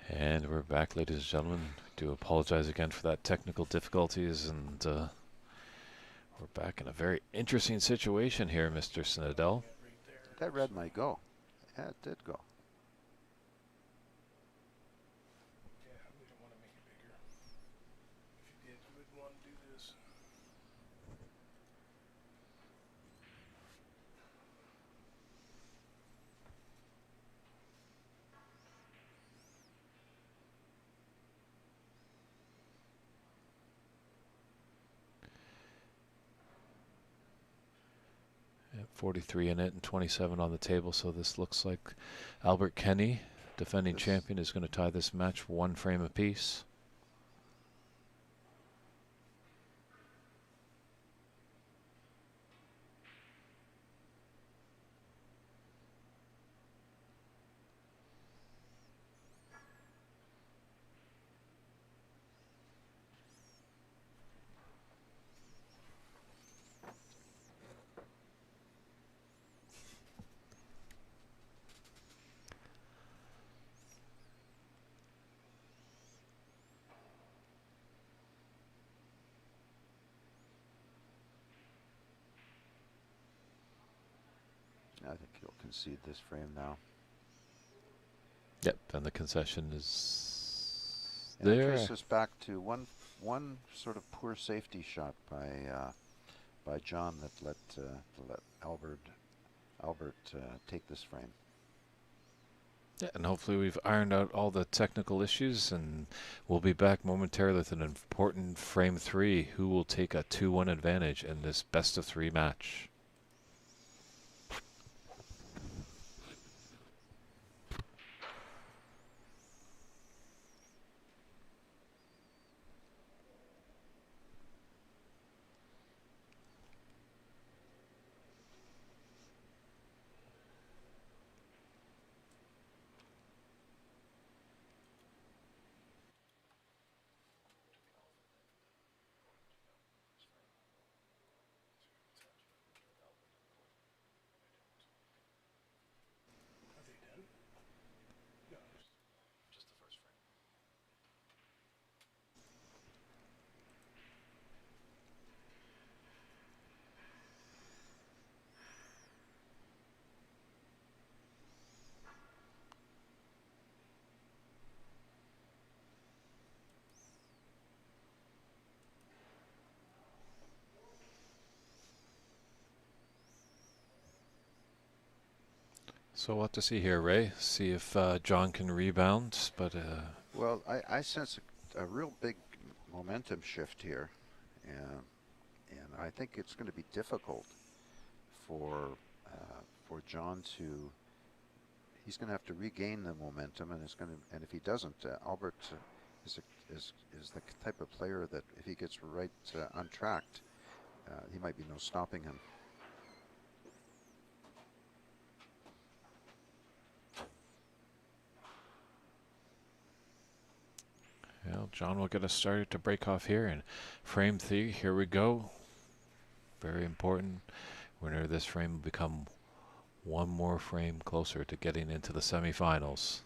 And we're back, ladies and gentlemen. Do apologize again for that technical difficulties, and we're back in a very interesting situation here, Mr. Snedell. That red might go. Yeah, it did go. Yeah, 43 in it and 27 on the table, so this looks like Albert Kenny, defending champion, is going to tie this match 1 frame apiece. I think he'll concede this frame now. Yep, and the concession is and there. It traces us back to one sort of poor safety shot by John that let Albert take this frame. Yeah, and hopefully we've ironed out all the technical issues, and we'll be back momentarily with an important frame 3. Who will take a 2-1 advantage in this best of 3 match? So what to see here, Ray? See if John can rebound, but well, I sense a real big momentum shift here, and I think it's going to be difficult for John to. He's going to have to regain the momentum, and if he doesn't, Albert is the type of player that if he gets right untracked, he might be no stopping him. well, John will get us started to break off here in frame 3. Here we go. Very important. Winner of this frame will become 1 more frame closer to getting into the semifinals.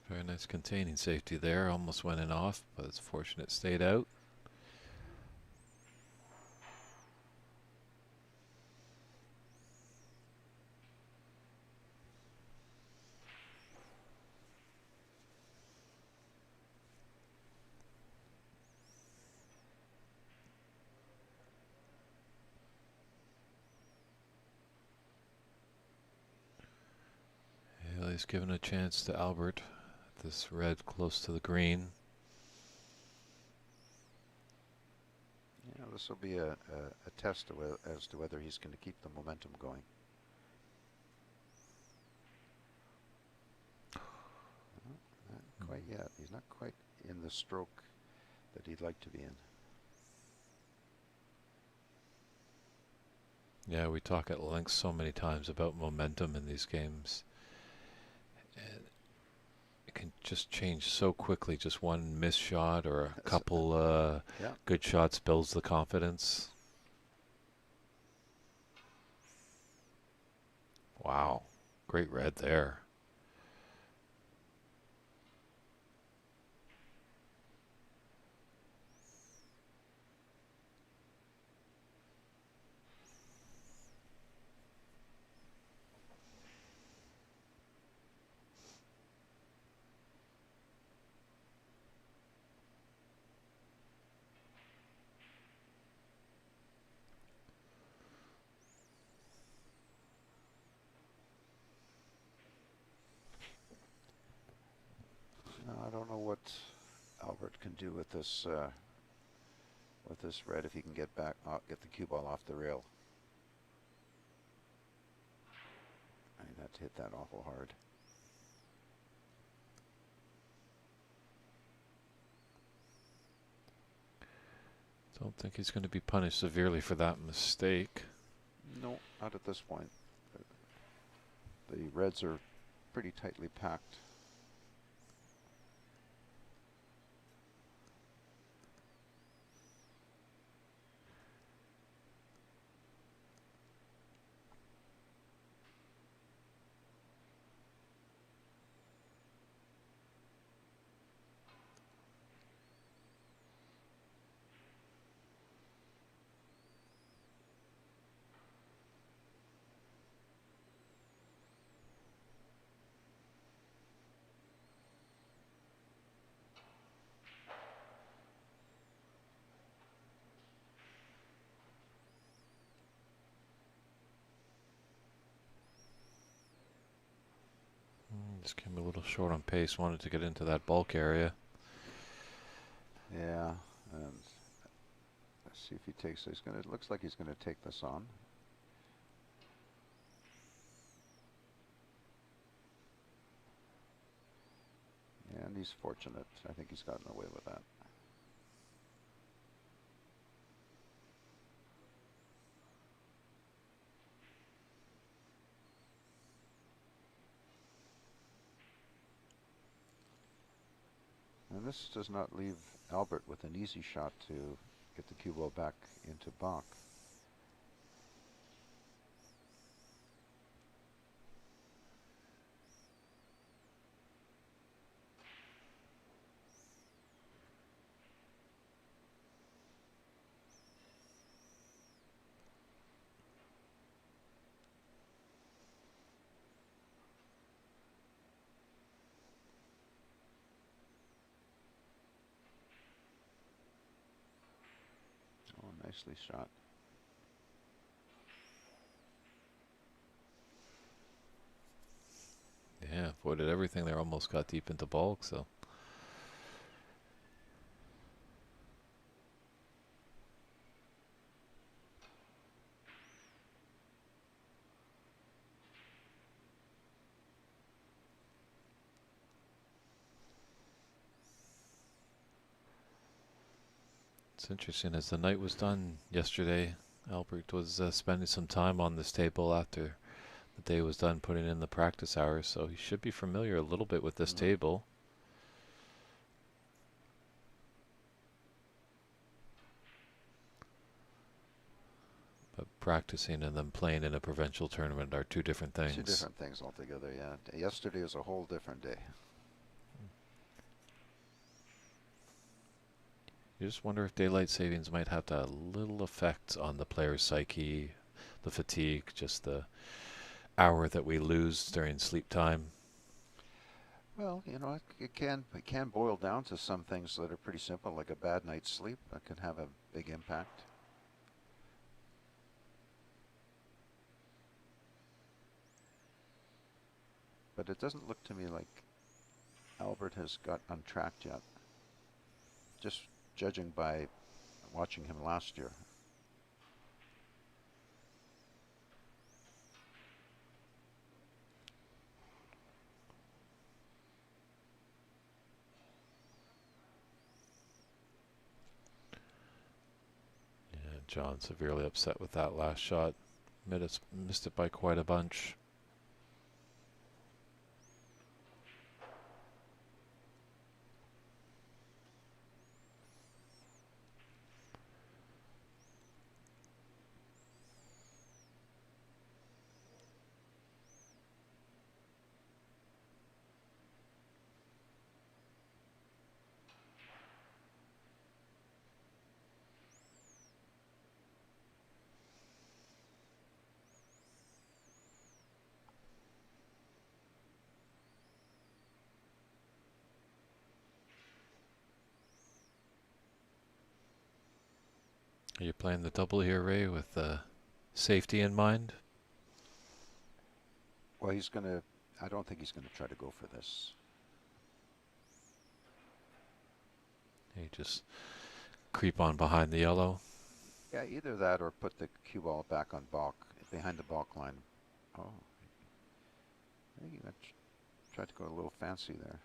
Very nice containing safety there. Almost went in off, but it's fortunate it stayed out. He's given a chance to Albert. This red close to the green. Yeah, this will be a test as to whether he's going to keep the momentum going. Not quite yet. He's not quite in the stroke that he'd like to be in. Yeah, we talk at length so many times about momentum in these games. And it can just change so quickly. Just one missed shot or a couple Yeah. good shots builds the confidence. Wow, great red there. I don't know what Albert can do with this red if he can get the cue ball off the rail. I'd have to hit that awful hard. Don't think he's going to be punished severely for that mistake. No, not at this point. The reds are pretty tightly packed. Just came a little short on pace. Wanted to get into that bulk area. Yeah, and let's see if he takes this. It looks like he's going to take this on. And he's fortunate. I think he's gotten away with that. And this does not leave Albert with an easy shot to get the cue ball back into Bach. Oh, nicely shot. Yeah, avoided everything there. Almost got deep into bulk, so. It's interesting. As the night was done yesterday, Albert was spending some time on this table after the day was done putting in the practice hours, so he should be familiar a little bit with this table. But practicing and then playing in a provincial tournament are two different things. Two different things altogether, yeah. Yesterday was a whole different day. You just wonder if daylight savings might have a little effect on the player's psyche, the fatigue, just the hour that we lose during sleep time. Well, you know, it can boil down to some things that are pretty simple, like a bad night's sleep. That can have a big impact. But it doesn't look to me like Albert has got untracked yet. Just judging by watching him last year. John severely upset with that last shot. Missed it by quite a bunch. Are you playing the double here, Ray, with safety in mind? Well, I don't think he's gonna try to go for this. You just creep on behind the yellow. Yeah, either that or put the cue ball back on balk, behind the balk line. Oh, I think he tried to go a little fancy there.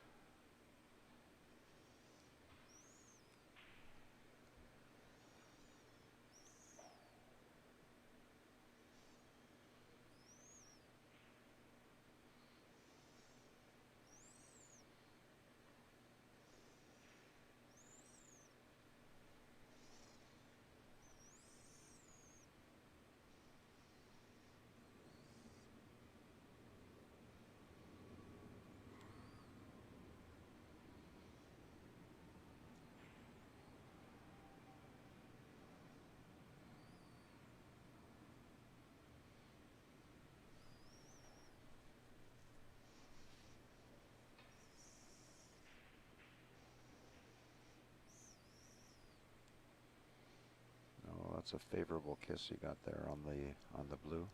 Oh, that's a favorable kiss you got there on the blue.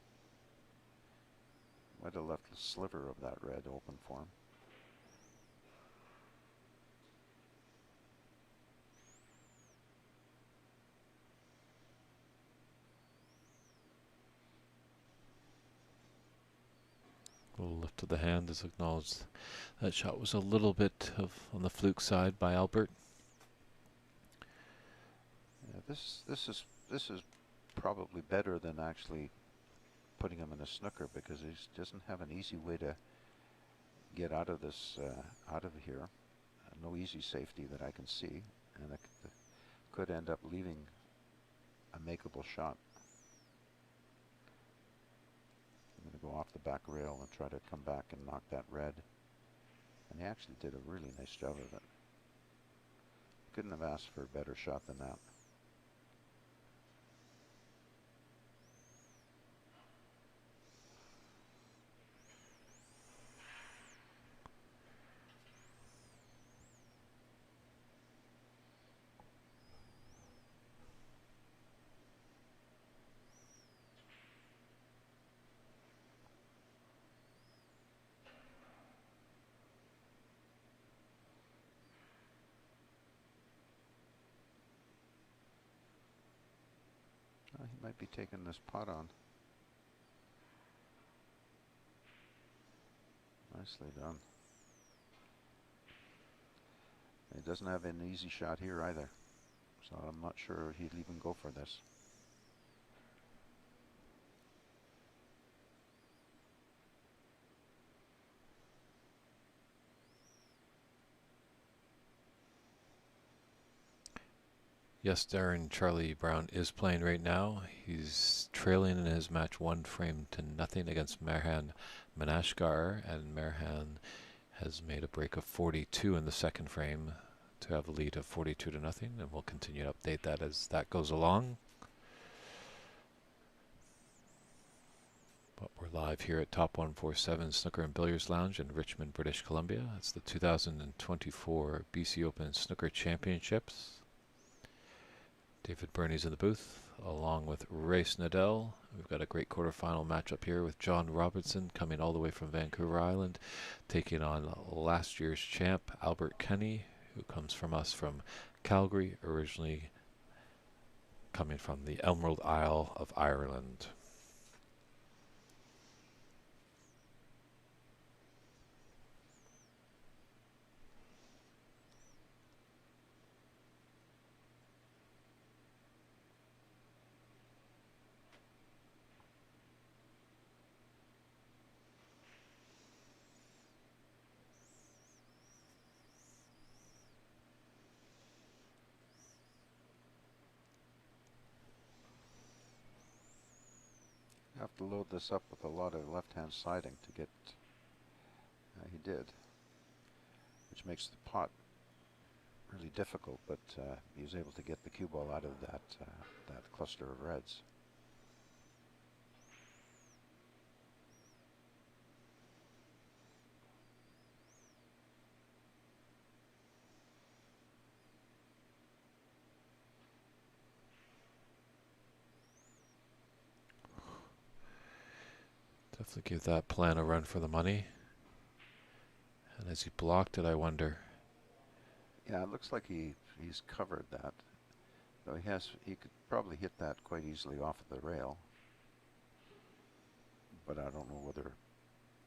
Might have left a sliver of that red open for him. A little lift of the hand is acknowledged. That shot was a little bit on the fluke side by Albert. Yeah, this is probably better than actually putting him in a snooker, because he doesn't have an easy way to get out of this, out of here. No easy safety that I can see, and it could end up leaving a makeable shot. I'm going to go off the back rail and try to come back and knock that red. And he actually did a really nice job of it. Couldn't have asked for a better shot than that. He might be taking this pot on. Nicely done. He doesn't have an easy shot here either, so I'm not sure he'd even go for this. Yes, Darren, Charlie Brown is playing right now. He's trailing in his match 1-0 against Merhan Manashkar, and Merhan has made a break of 42 in the second frame to have a lead of 42-0, and we'll continue to update that as that goes along. But we're live here at Top 147 Snooker and Billiards Lounge in Richmond, British Columbia. It's the 2024 BC Open Snooker Championships. David Burney's in the booth, along with Ray Snedell. We've got a great quarterfinal matchup here with John Robertson coming all the way from Vancouver Island, taking on last year's champ, Albert Kenny, who comes from us from Calgary, originally coming from the Emerald Isle of Ireland. have to load this up with a lot of left-hand siding to get. He did, which makes the pot really difficult. But he was able to get the cue ball out of that cluster of reds. Definitely give that plan a run for the money. And as he blocked it, I wonder. Yeah, it looks like he's covered that. Though he could probably hit that quite easily off of the rail. But I don't know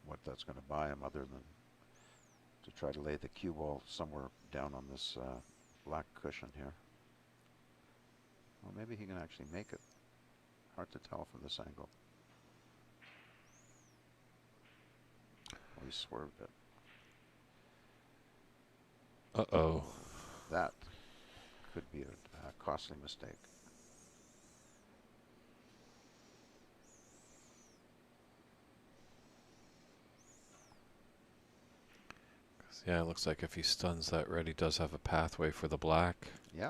what that's going to buy him other than to try to lay the cue ball somewhere down on this black cushion here. Well, maybe he can actually make it. Hard to tell from this angle. Well, he swerved it. Uh-oh. That could be a costly mistake. Yeah, it looks like if he stuns that red, he does have a pathway for the black. Yeah.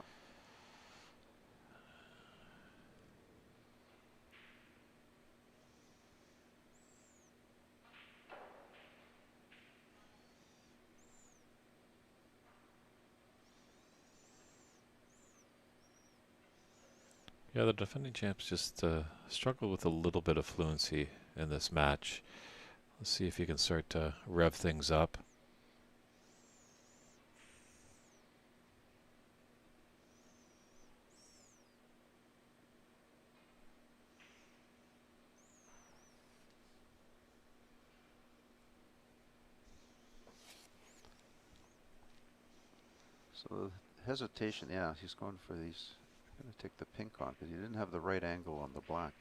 Yeah, the defending champs just struggled with a little bit of fluency in this match. Let's see if he can start to rev things up. So the hesitation, yeah, he's going for these. Going to take the pink on because he didn't have the right angle on the black.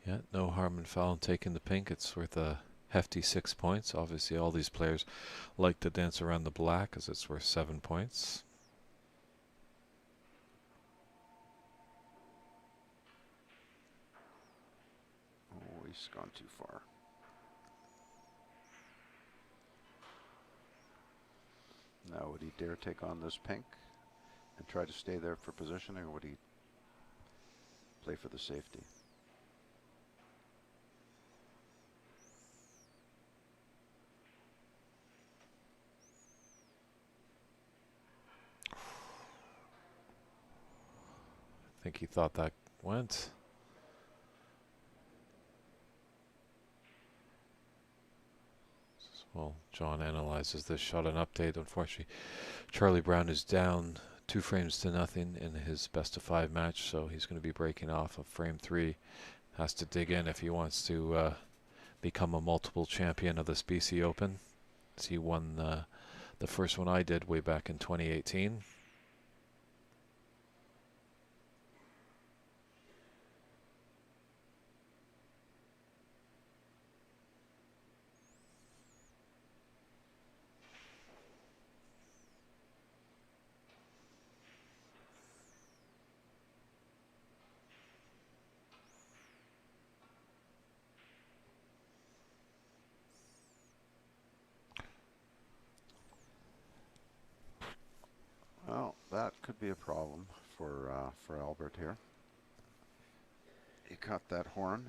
Yeah, no harm in foul in taking the pink. It's worth a hefty 6 points. Obviously, all these players like to dance around the black as it's worth 7 points. Oh, he's gone too far. Now, would he dare take on this pink and try to stay there for positioning, or would he play for the safety? I think he thought that went. Well, John analyzes this shot and update. Unfortunately, Charlie Brown is down 2 frames to nothing in his best of 5 match, so he's going to be breaking off of frame 3. Has to dig in if he wants to become a multiple champion of this BC Open. As he won the first one I did way back in 2018. Well, that could be a problem for Albert here. He caught that horn.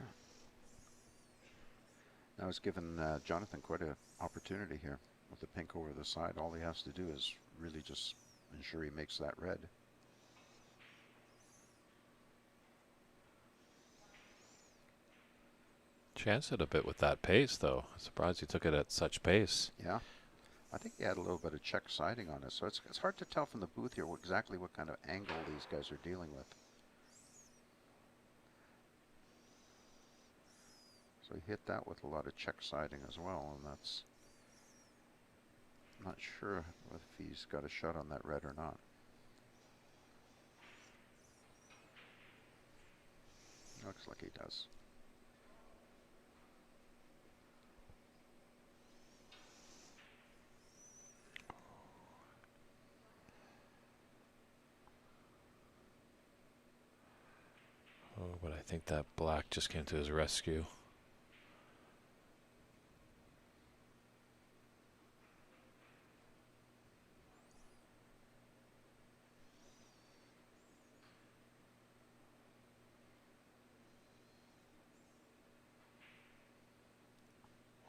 Now it's given Jonathan quite an opportunity here with the pink over the side. All he has to do is really just ensure he makes that red. Chanced it a bit with that pace, though. Surprised he took it at such pace. Yeah. I think he had a little bit of check siding on it, so it's hard to tell from the booth here exactly what kind of angle these guys are dealing with. So he hit that with a lot of check siding as well, and that's not sure if he's got a shot on that red or not. Looks like he does. think that black just came to his rescue.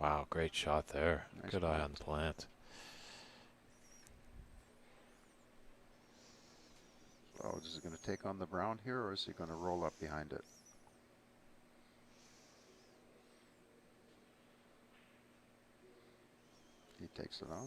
Wow, great shot there. Nice Good eye plant. on the plant. Oh, is he going to take on the brown here, or is he going to roll up behind it? He takes it on.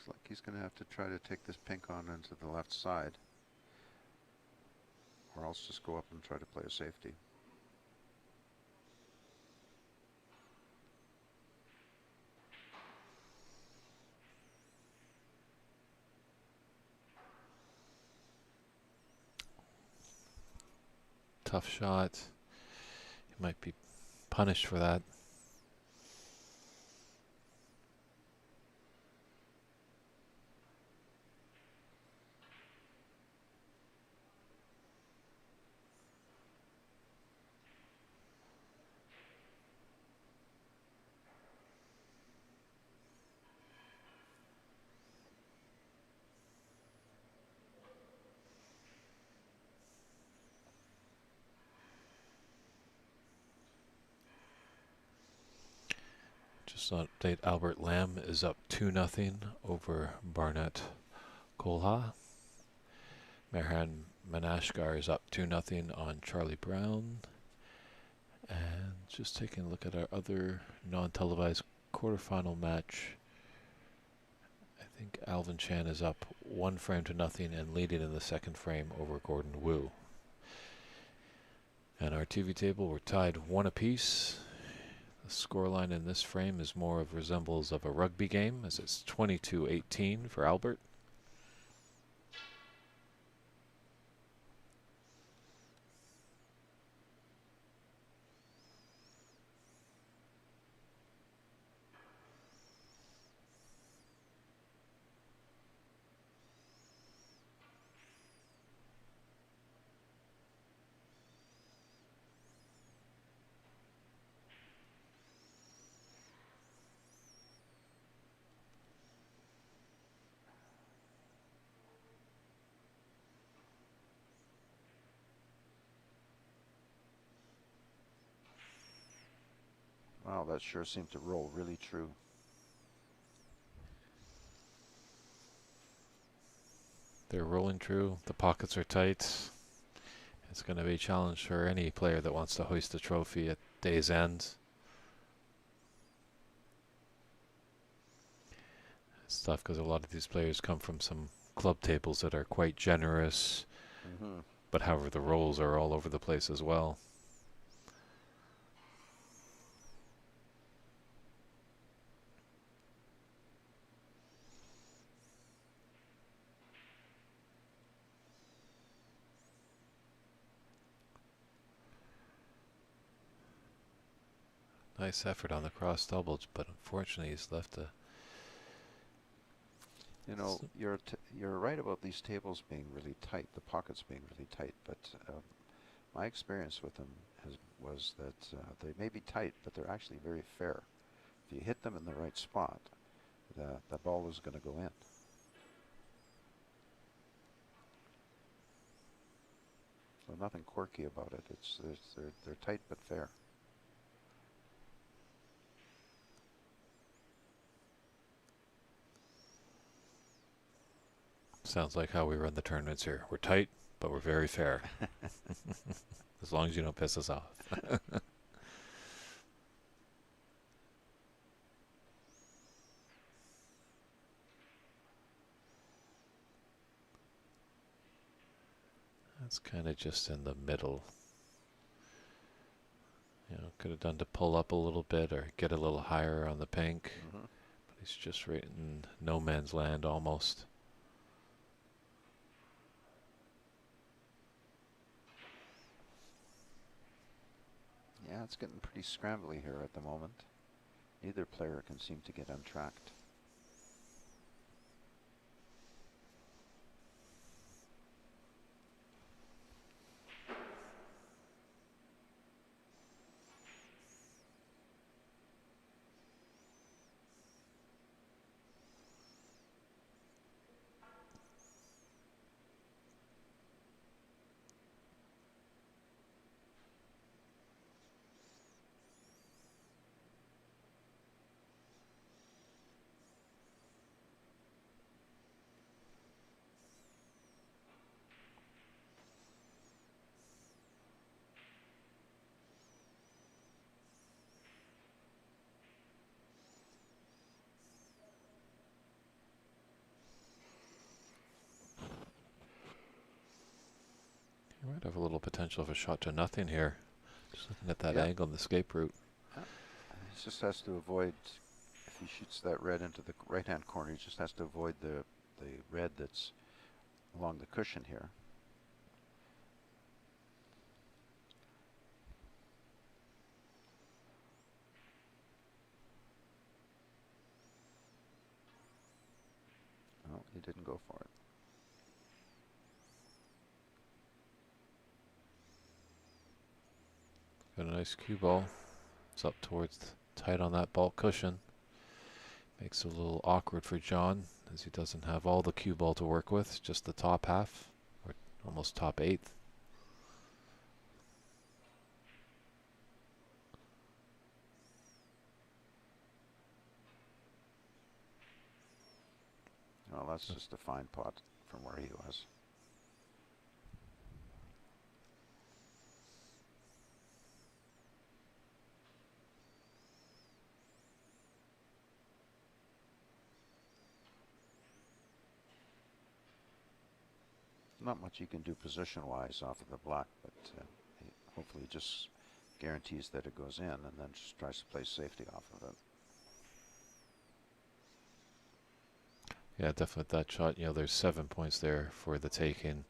Looks like he's going to have to try to take this pink on into the left side, or else just go up and try to play a safety. Tough shot. He might be punished for that. Just to update, Albert Lamb is up 2-0 over Barnett Kolha. Merhan Manashkar is up 2-0 on Charlie Brown. And just taking a look at our other non-televised quarterfinal match, I think Alvin Chan is up 1-0 and leading in the second frame over Gordon Wu. And our TV table, we're tied 1 apiece. The scoreline in this frame is more of resembles of a rugby game, as it's 22-18 for Albert. Wow, that sure seemed to roll really true. They're rolling true. The pockets are tight. It's going to be a challenge for any player that wants to hoist a trophy at day's end. It's tough because a lot of these players come from some club tables that are quite generous. But however, the rolls are all over the place as well. Nice effort on the cross doubles, but unfortunately he's left a... You know, you're right about these tables being really tight, the pockets being really tight, but my experience with them was that they may be tight, but they're actually very fair. If you hit them in the right spot, the ball is going to go in. So nothing quirky about it. They're tight but fair. Sounds like how we run the tournaments here. We're tight, but we're very fair. As long as you don't piss us off. That's kind of just in the middle. You know, could have done to pull up a little bit or get a little higher on the pink. Mm-hmm. But he's just right in no man's land almost. Yeah, it's getting pretty scrambly here at the moment. Neither player can seem to get untracked. You might have a little potential of a shot to nothing here. Just looking at that Yeah. angle in the escape route. He just has to avoid, if he shoots that red into the right-hand corner, he just has to avoid the red that's along the cushion here. No, he didn't go for it. Got a nice cue ball. It's up towards tight on that ball cushion. Makes it a little awkward for John as he doesn't have all the cue ball to work with, just the top half, or almost top eighth. Well, that's just a fine pot from where he was. Not much you can do position-wise off of the black, but hopefully just guarantees that it goes in and then just tries to play safety off of it. Yeah, definitely that shot. You know, there's 7 points there for the taking.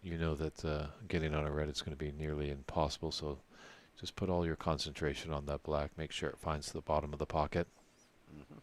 You know that getting on a red is going to be nearly impossible, so just put all your concentration on that black. Make sure it finds the bottom of the pocket. Mm-hmm.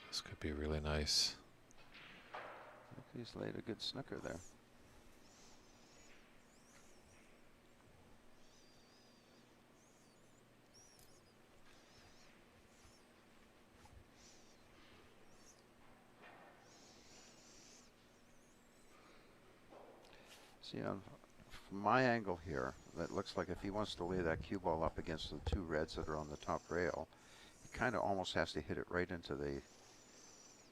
This could be really nice. He's laid a good snooker there. See, from my angle here, that looks like if he wants to lay that cue ball up against the two reds that are on the top rail, he kind of almost has to hit it right into the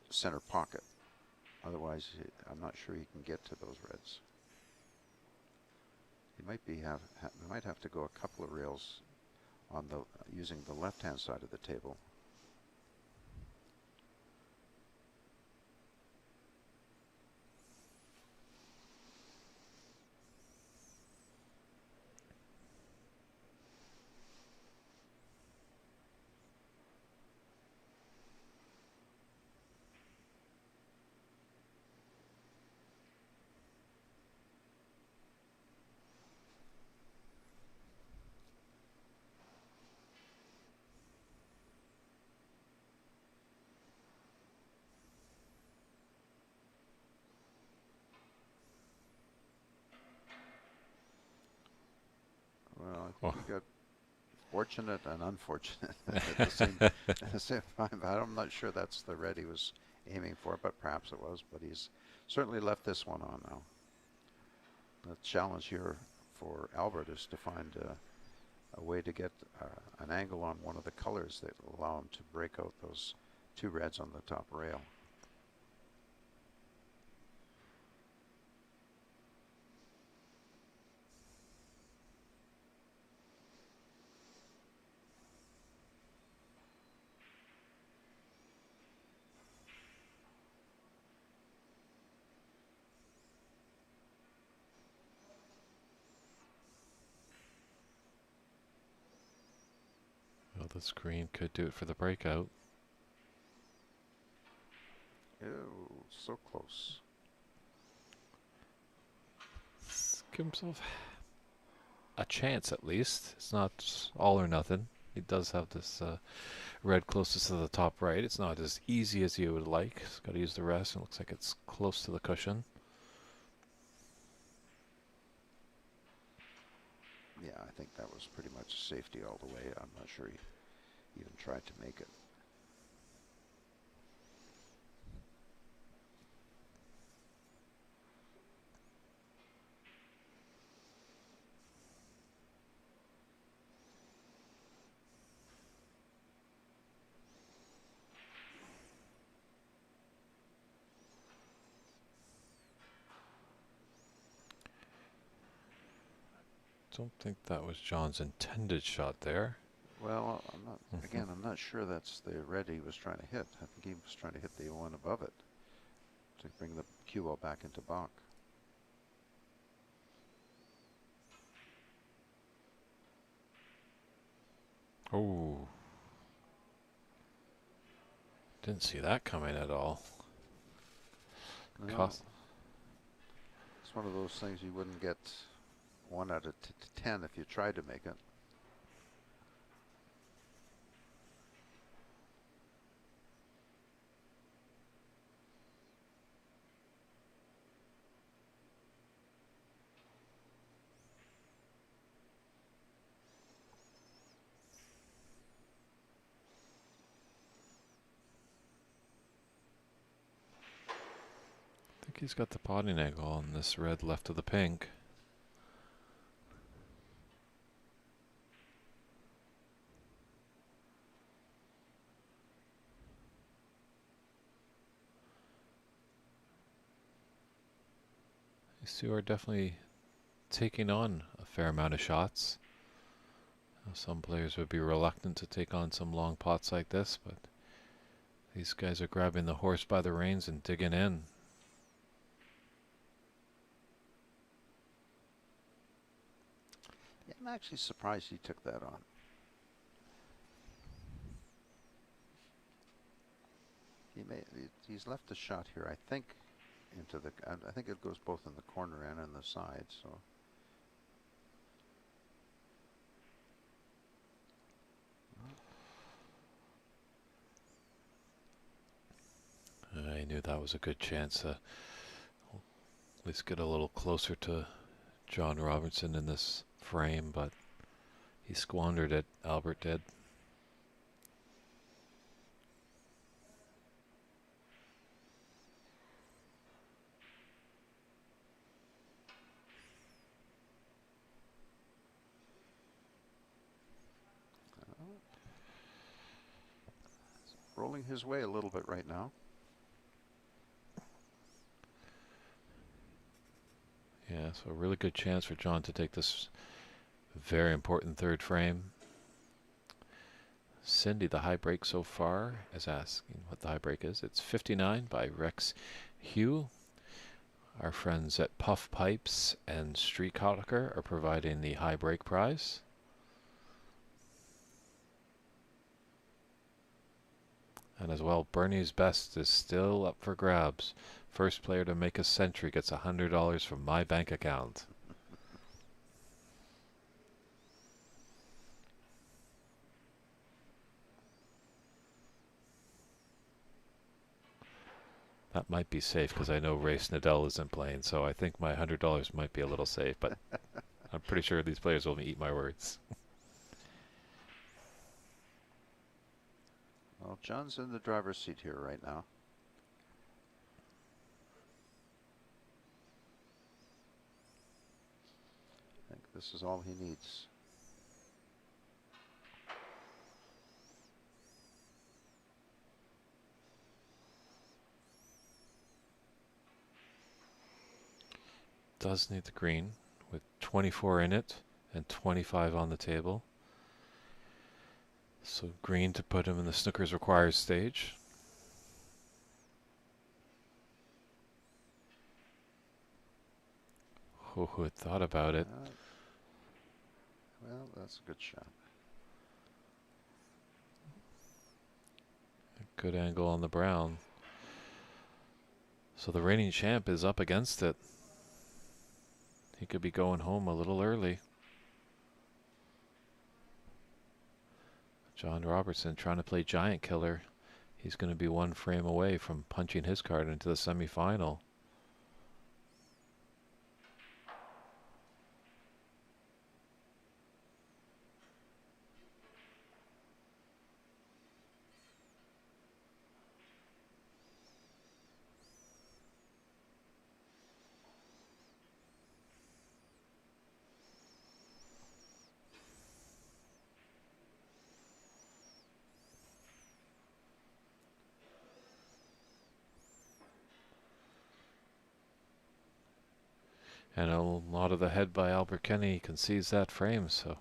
center pocket. Otherwise, I'm not sure he can get to those reds. He might have to go a couple of rails on the using the left-hand side of the table. Oh. You got fortunate and unfortunate at the same time. I'm not sure that's the red he was aiming for, but perhaps it was. But he's certainly left this one on now. The challenge here for Albert is to find a way to get an angle on one of the colors that will allow him to break out those two reds on the top rail. Well, the screen could do it for the breakout. Oh, so close. Let's give himself a chance at least. It's not all or nothing. He does have this red closest to the top right. It's not as easy as you would like. He's got to use the rest. It looks like it's close to the cushion. Yeah, I think that was pretty much safety all the way. I'm not sure he even tried to make it. Don't think that was John's intended shot there. Well, I'm not. Again, I'm not sure that's the red he was trying to hit. I think he was trying to hit the one above it to bring the cue ball back into Bach. Oh. Didn't see that coming at all. No, it's one of those things you wouldn't get 1 out of 10 if you tried to make it. I think he's got the potting angle on this red left of the pink. These two are definitely taking on a fair amount of shots. Some players would be reluctant to take on some long pots like this, but these guys are grabbing the horse by the reins and digging in. Yeah, I'm actually surprised he took that on. He's left a shot here, I think, into the. I think it goes both in the corner and on the side. So. I knew that was a good chance to at least get a little closer to John Robertson in this frame, but he squandered it. Albert did. Rolling his way a little bit right now. Yeah, so a really good chance for John to take this very important third frame. Cindy, the high break so far, is asking what the high break is. It's 59 by Rex Hugh. Our friends at Puff Pipes and Street Cottaker are providing the high break prize. And as well, Bernie's Best is still up for grabs. First player to make a century gets $100 from my bank account. That might be safe because I know Race Nadal isn't playing, so I think my $100 might be a little safe, but I'm pretty sure these players will eat my words. Well, John's in the driver's seat here right now. I think this is all he needs. Does need the green with 24 in it and 25 on the table. So green to put him in the Snooker's required stage. Who had thought about it? Well, that's a good shot. Good angle on the brown. So the reigning champ is up against it. He could be going home a little early. John Robertson trying to play giant killer. He's going to be one frame away from punching his card into the semifinal. And a lot of the head by Albert Kenny concedes that frame. So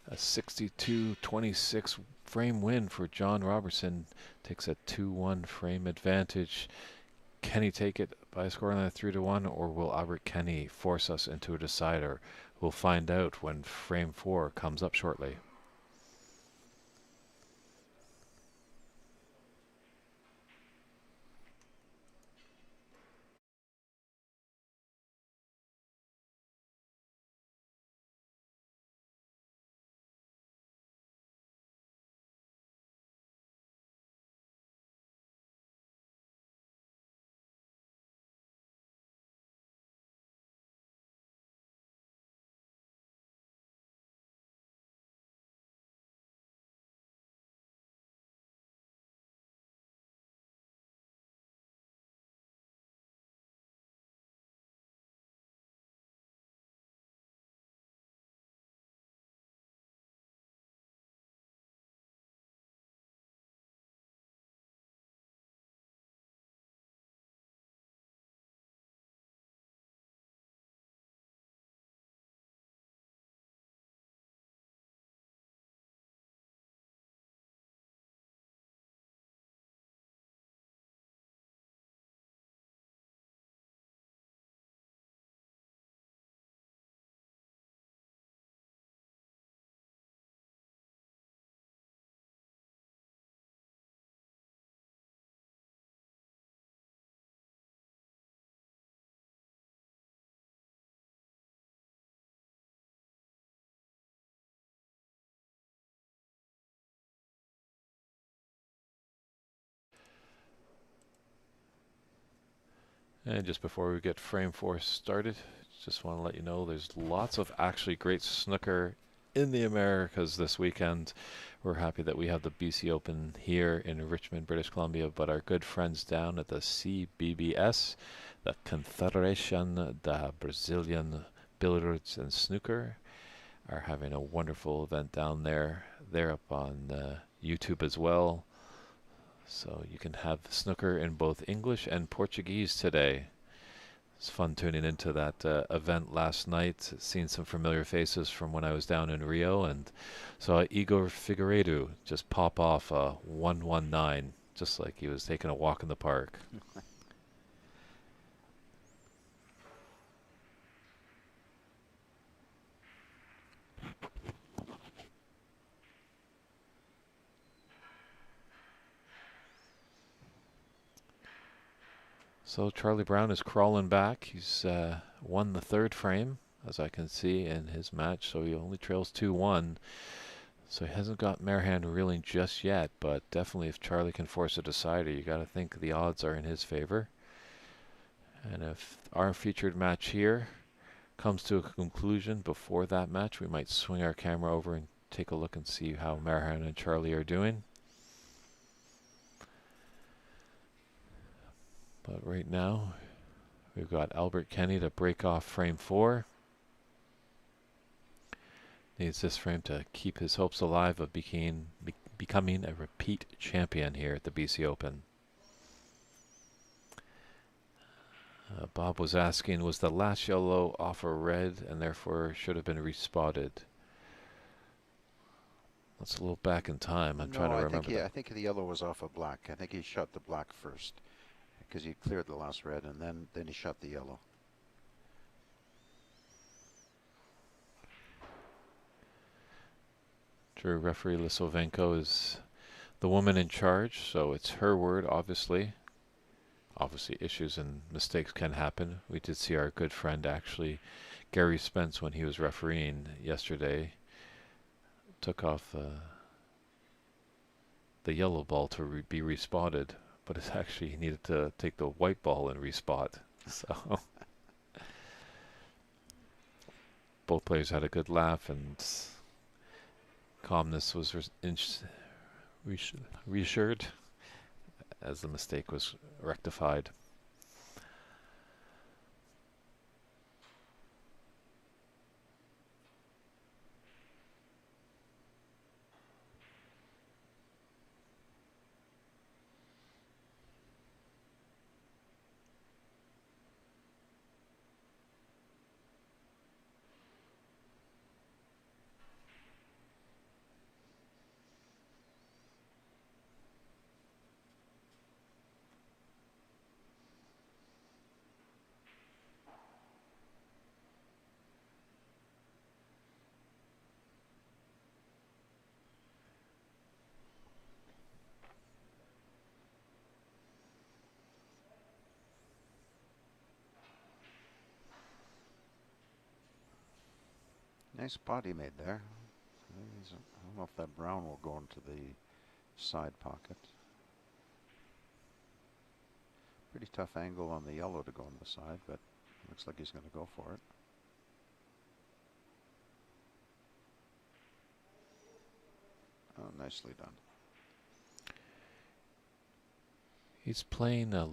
a 62-26 frame win for John Robertson. Takes a 2-1 frame advantage. Can he take it by a scoreline of 3-1, or will Albert Kenny force us into a decider? We'll find out when frame 4 comes up shortly. And just before we get frame 4 started, just want to let you know there's lots of actually great snooker in the Americas this weekend. We're happy that we have the BC Open here in Richmond, British Columbia, but our good friends down at the CBBS, the Confederación de Brazilian Billiards and Snooker, are having a wonderful event down there. They're up on YouTube as well. So you can have snooker in both English and Portuguese today. It's fun tuning into that event last night, seeing some familiar faces from when I was down in Rio, and saw Igor Figueiredo just pop off a 119, just like he was taking a walk in the park. So Charlie Brown is crawling back. He's won the third frame, as I can see in his match, so he only trails 2-1. So he hasn't got Marehan reeling just yet, but definitely if Charlie can force a decider, you got to think the odds are in his favor. And if our featured match here, comes to a conclusion before that match, we might swing our camera over and take a look and see how Marahan and Charlie are doing. But right now, we've got Albert Kenny to break off frame 4. Needs this frame to keep his hopes alive of becoming a repeat champion here at the BC Open. Bob was asking, was the last yellow off a red and therefore should have been respotted? That's a little back in time. I'm trying to remember that. I think the yellow was off of black. I think he shot the black first because he cleared the last red, and then he shot the yellow. True, referee Lisovenko is the woman in charge, so it's her word, obviously. Obviously, issues and mistakes can happen. We did see our good friend, actually, Gary Spence, when he was refereeing yesterday, took off the yellow ball to be respotted, but it's actually he needed to take the white ball and respot. So both players had a good laugh, and calmness was reassured as the mistake was rectified. Nice spot he made there. I don't know if that brown will go into the side pocket. Pretty tough angle on the yellow to go on the side, but looks like he's going to go for it. Oh, nicely done. He's playing a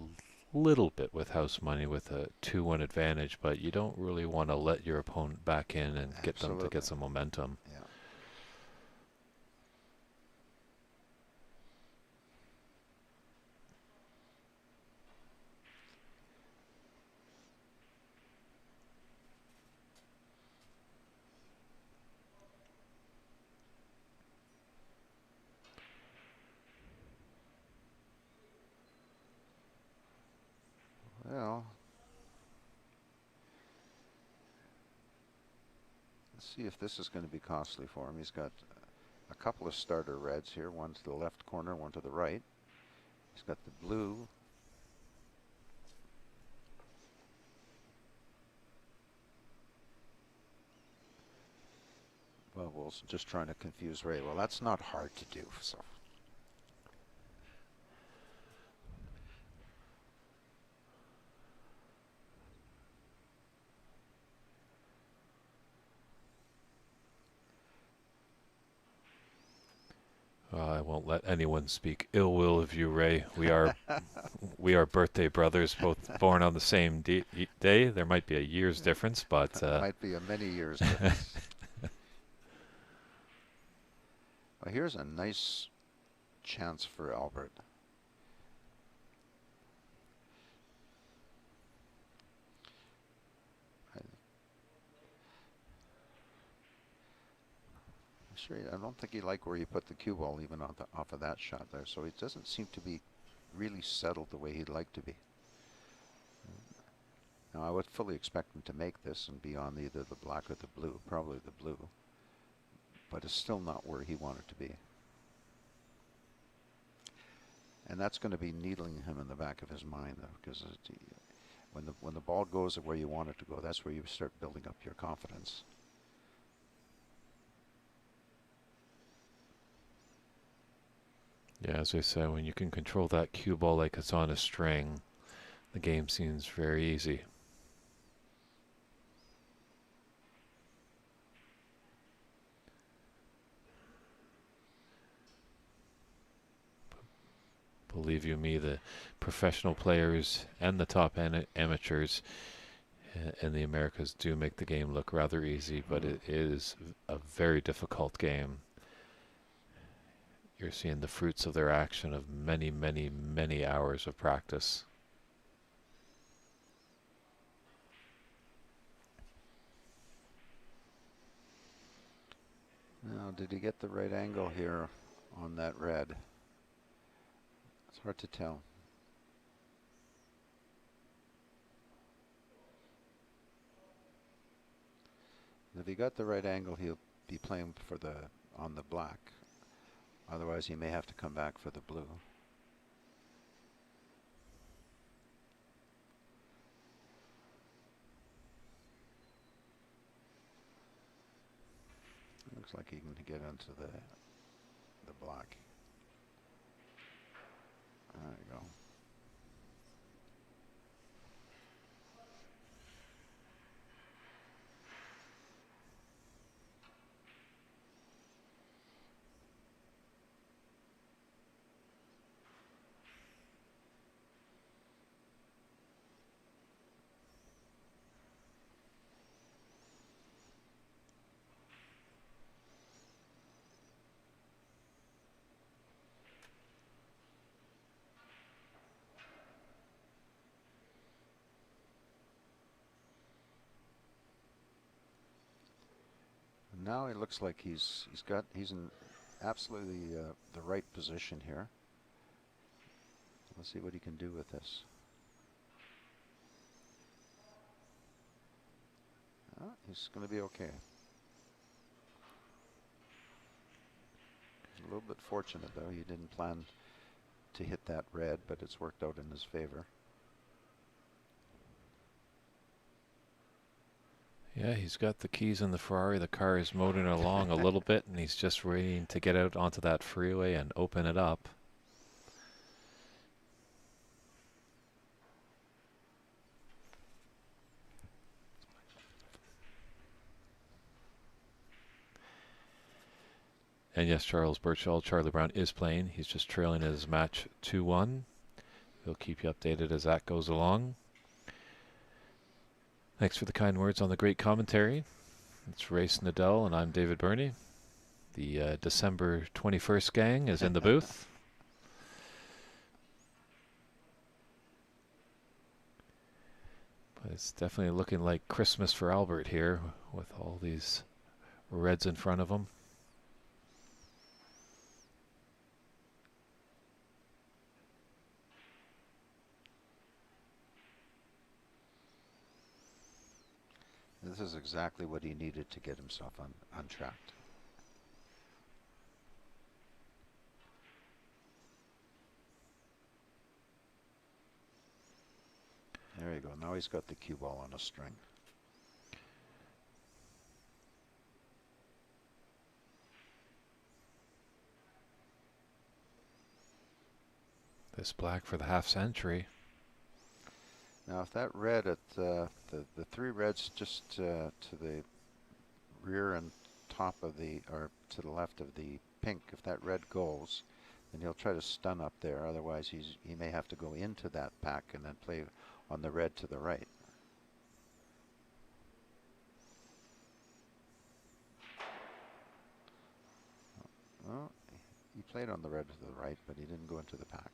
little bit with house money with a 2-1 advantage, but you don't really want to let your opponent back in and get them to get some momentum. Yeah. Well, let's see if this is going to be costly for him. He's got a couple of starter reds here, one to the left corner, one to the right. He's got the blue. Well, Wilson just trying to confuse Ray. Well, that's not hard to do. So. I won't let anyone speak ill will of you, Ray. We are birthday brothers, both born on the same day. There might be a year's difference, but might be a many years difference. Well, here's a nice chance for Albert. I don't think he liked where he put the cue ball even off of that shot there, so it doesn't seem to be really settled the way he'd like to be. Now, I would fully expect him to make this and be on either the black or the blue, probably the blue, but it's still not where he wanted to be. And that's going to be needling him in the back of his mind, though, because when the ball goes where you want it to go, that's where you start building up your confidence. Yeah, as I said, when you can control that cue ball like it's on a string, the game seems very easy. Believe you me, the professional players and the top amateurs in the Americas do make the game look rather easy, but it is a very difficult game. You're seeing the fruits of their action of many, many, many hours of practice. Now, did he get the right angle here on that red? It's hard to tell. If he got the right angle, he'll be playing for the on the black. Otherwise, he may have to come back for the blue. Looks like he can get into the black. There you go. Now it looks like he's in absolutely the right position here. Let's see what he can do with this. He's going to be okay. A little bit fortunate though. He didn't plan to hit that red, but it's worked out in his favor. Yeah, he's got the keys in the Ferrari. The car is motoring along a little bit, and he's just waiting to get out onto that freeway and open it up. And yes, Charles Birchall, Charlie Brown is playing. He's just trailing his match 2-1. We'll keep you updated as that goes along. Thanks for the kind words on the great commentary. It's Race Nadell, and I'm David Burney. The December 21st gang is in the booth. But it's definitely looking like Christmas for Albert here with all these reds in front of him. This is exactly what he needed to get himself untracked. There you go. Now he's got the cue ball on a string. This black for the half century. Now, if that red at the three reds just to the rear and top of or to the left of the pink, if that red goes, then he'll try to stun up there. Otherwise, he may have to go into that pack and then play on the red to the right. Well, he played on the red to the right, but he didn't go into the pack.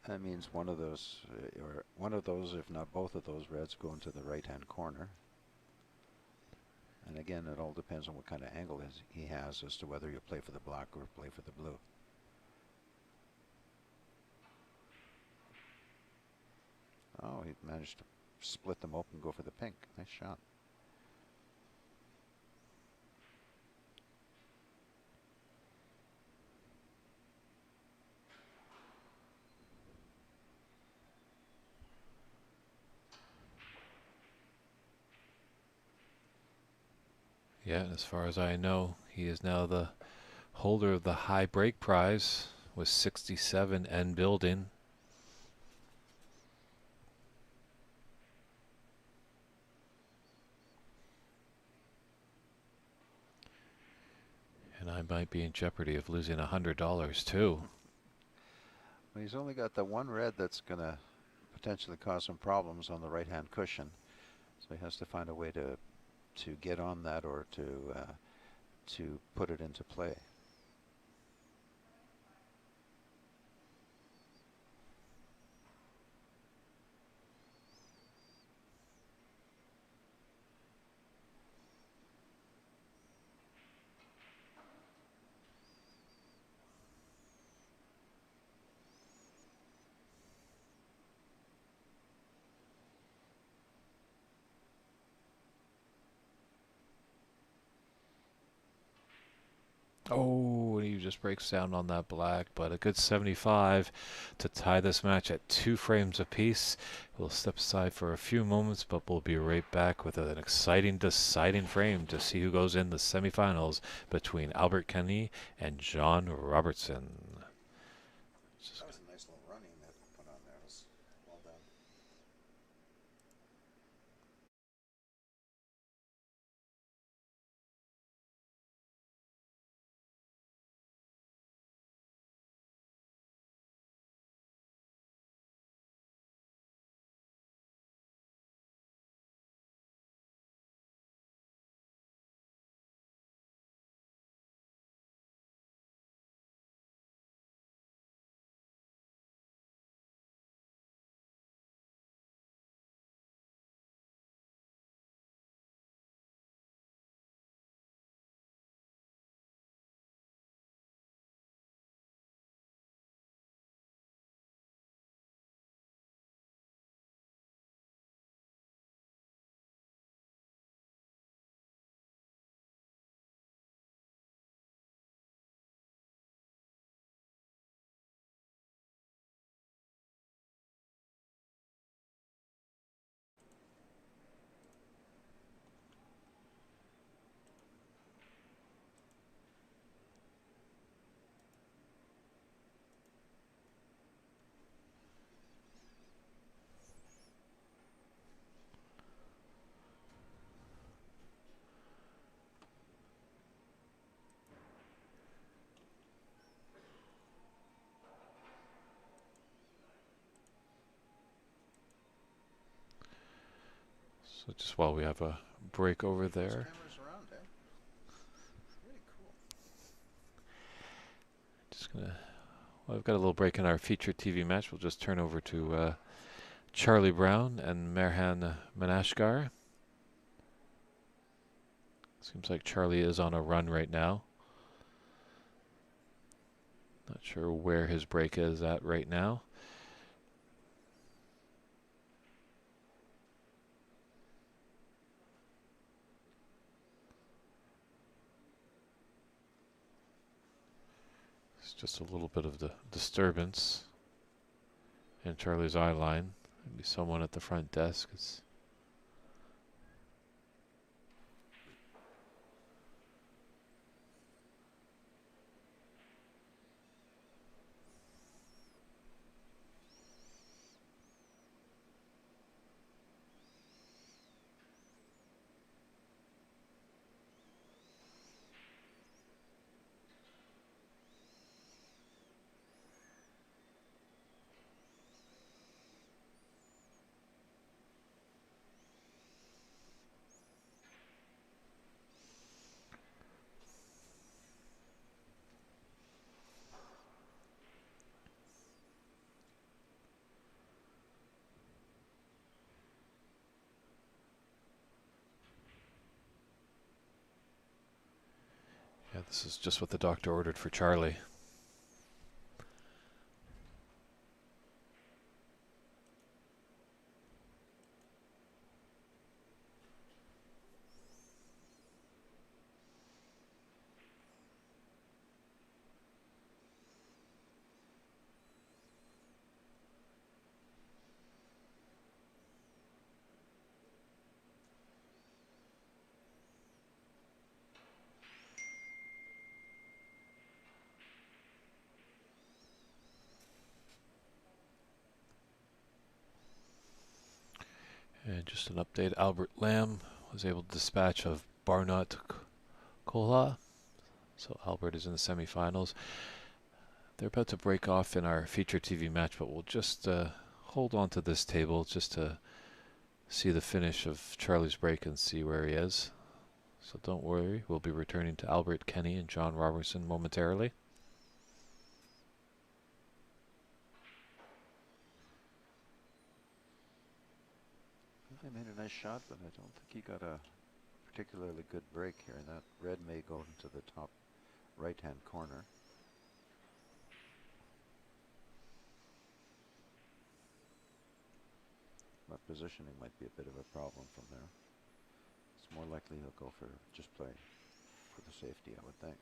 That means one of those, if not both of those reds, go into the right-hand corner. And again, it all depends on what kind of angle he has as to whether you play for the black or play for the blue. Oh, he managed to split them open and go for the pink. Nice shot. Yeah, and as far as I know, he is now the holder of the high break prize with 67 and building. And I might be in jeopardy of losing $100 too. Well, he's only got the one red that's going to potentially cause some problems on the right-hand cushion. So he has to find a way to get on that or to put it into play. Oh, he just breaks down on that black, but a good 75 to tie this match at 2 frames apiece. We'll step aside for a few moments, but we'll be right back with an exciting deciding frame to see who goes in the semifinals between Albert Kenny and John Robertson. That was a nice little running that put on there. It was well done. So just while we have a break over there. Cameras around, eh? Really cool. Just gonna. Well, we've got a little break in our featured TV match. We'll just turn over to Charlie Brown and Merhan Manashkar. Seems like Charlie is on a run right now. Not sure where his break is at right now. It's just a little bit of the disturbance in Charlie's eye line. Maybe someone at the front desk is. Yeah, this is just what the doctor ordered for Charlie. And just an update, Albert Lamb was able to dispatch of Barnott Kola. So Albert is in the semifinals. They're about to break off in our feature TV match, but we'll just hold on to this table just to see the finish of Charlie's break and see where he is. So don't worry, we'll be returning to Albert Kenny and John Robertson momentarily. He made a nice shot, but I don't think he got a particularly good break here. That red may go into the top right-hand corner. But positioning might be a bit of a problem from there. It's more likely he'll go for just play for the safety, I would think.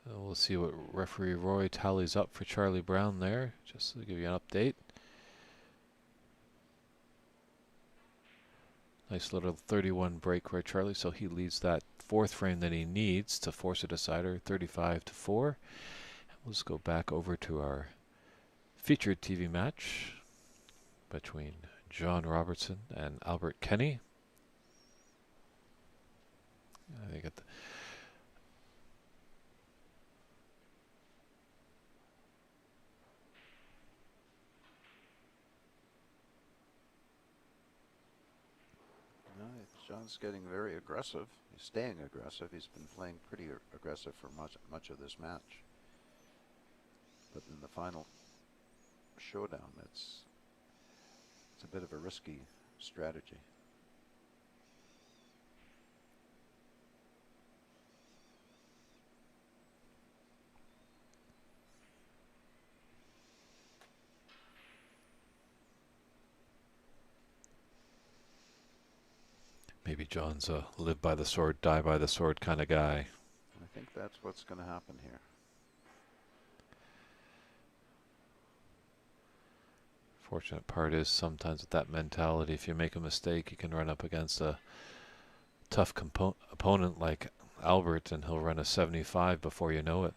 So we'll see what referee Roy tallies up for Charlie Brown there, just to give you an update. Nice little 31 break right, Charlie. So he leads that fourth frame that he needs to force a decider, 35-4. Let's go back over to our featured TV match between John Robertson and Albert Kenny. They got the John's getting very aggressive. He's staying aggressive. He's been playing pretty aggressive for much of this match. But in the final showdown, it's a bit of a risky strategy. maybe John's a live by the sword, die by the sword kind of guy. I think that's what's going to happen here. Fortunate part is sometimes with that mentality, if you make a mistake, you can run up against a tough opponent like Albert, and he'll run a 75 before you know it.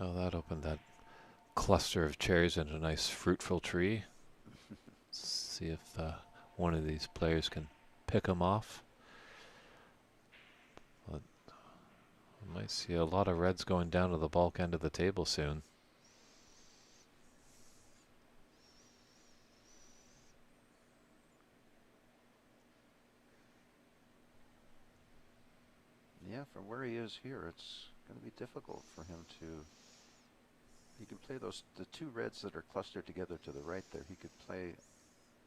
Oh, that opened that cluster of cherries into a nice fruitful tree. See if one of these players can pick them off. Well, we might see a lot of reds going down to the bulk end of the table soon. Yeah, from where he is here, it's going to be difficult for him to. He can play the two reds that are clustered together to the right there. He could play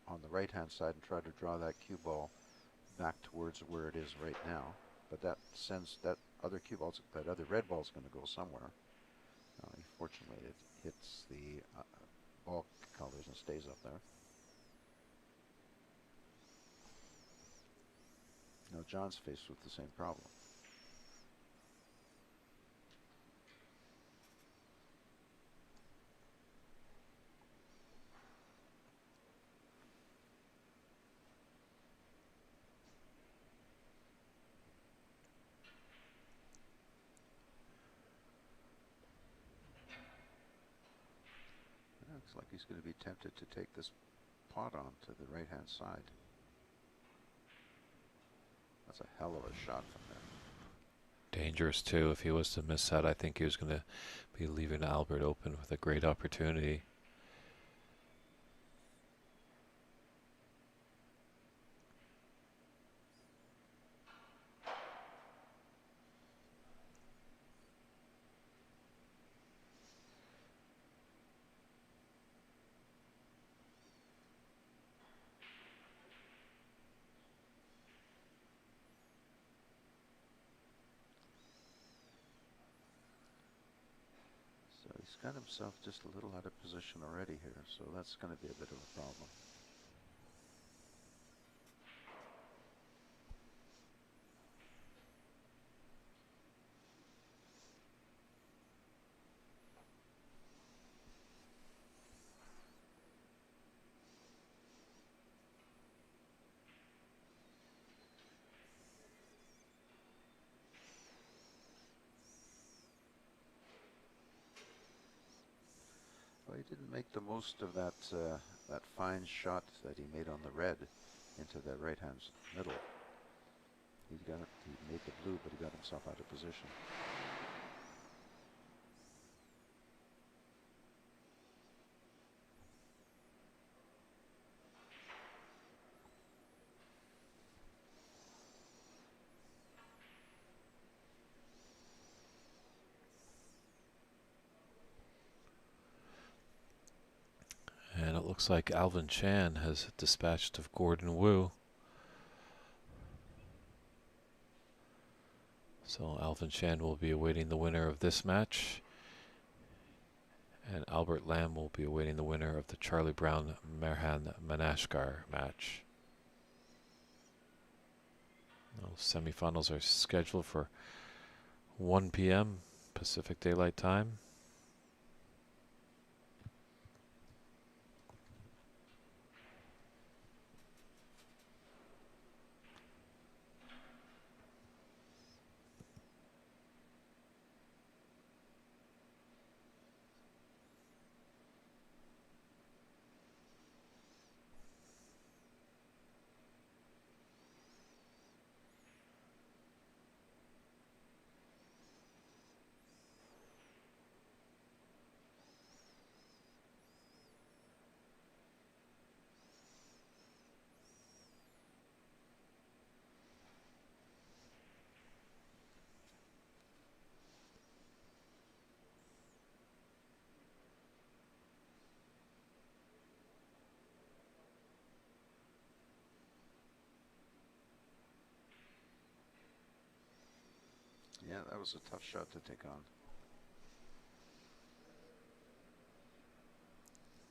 on the right-hand side and try to draw that cue ball back towards where it is right now. But that sends that other cue ball, that other red ball is going to go somewhere. Fortunately, it hits the ball colors and stays up there. Now John's faced with the same problem. Looks like he's going to be tempted to take this pot on to the right-hand side. That's a hell of a shot from there. Dangerous too. If he was to miss that, I think he was going to be leaving Albert open with a great opportunity. So he's got himself just a little out of position already here, so that's going to be a bit of a problem. Well, he didn't make the most of that that fine shot that he made on the red into the right-hand middle. He made the blue, but he got himself out of position. And it looks like Alvin Chan has dispatched of Gordon Wu. So Alvin Chan will be awaiting the winner of this match. And Albert Lamb will be awaiting the winner of the Charlie Brown Merhan Manashkar match. Those semifinals are scheduled for 1 p.m. Pacific Daylight Time. Yeah, that was a tough shot to take on.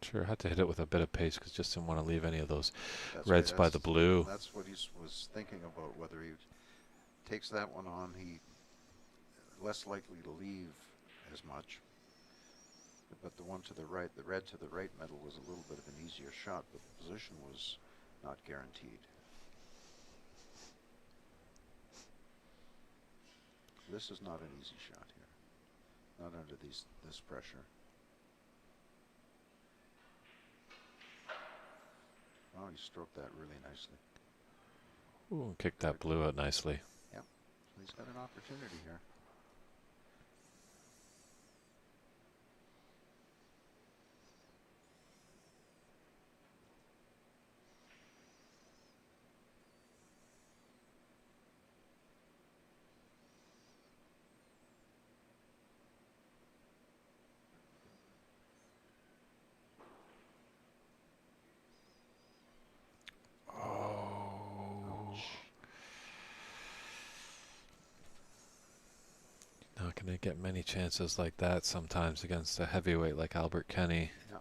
Sure, had to hit it with a bit of pace because just didn't want to leave any of those That's reds right, by the blue. That's what he was thinking about, whether he takes that one on, he less likely to leave as much. But the one to the right, the red to the right middle, was a little bit of an easier shot, but the position was not guaranteed. This is not an easy shot here, not under this pressure. Oh, he stroked that really nicely. Ooh, kicked that blue out nicely. Yep, he's got an opportunity here. Not going to get many chances like that sometimes against a heavyweight like Albert Kenny. Yeah.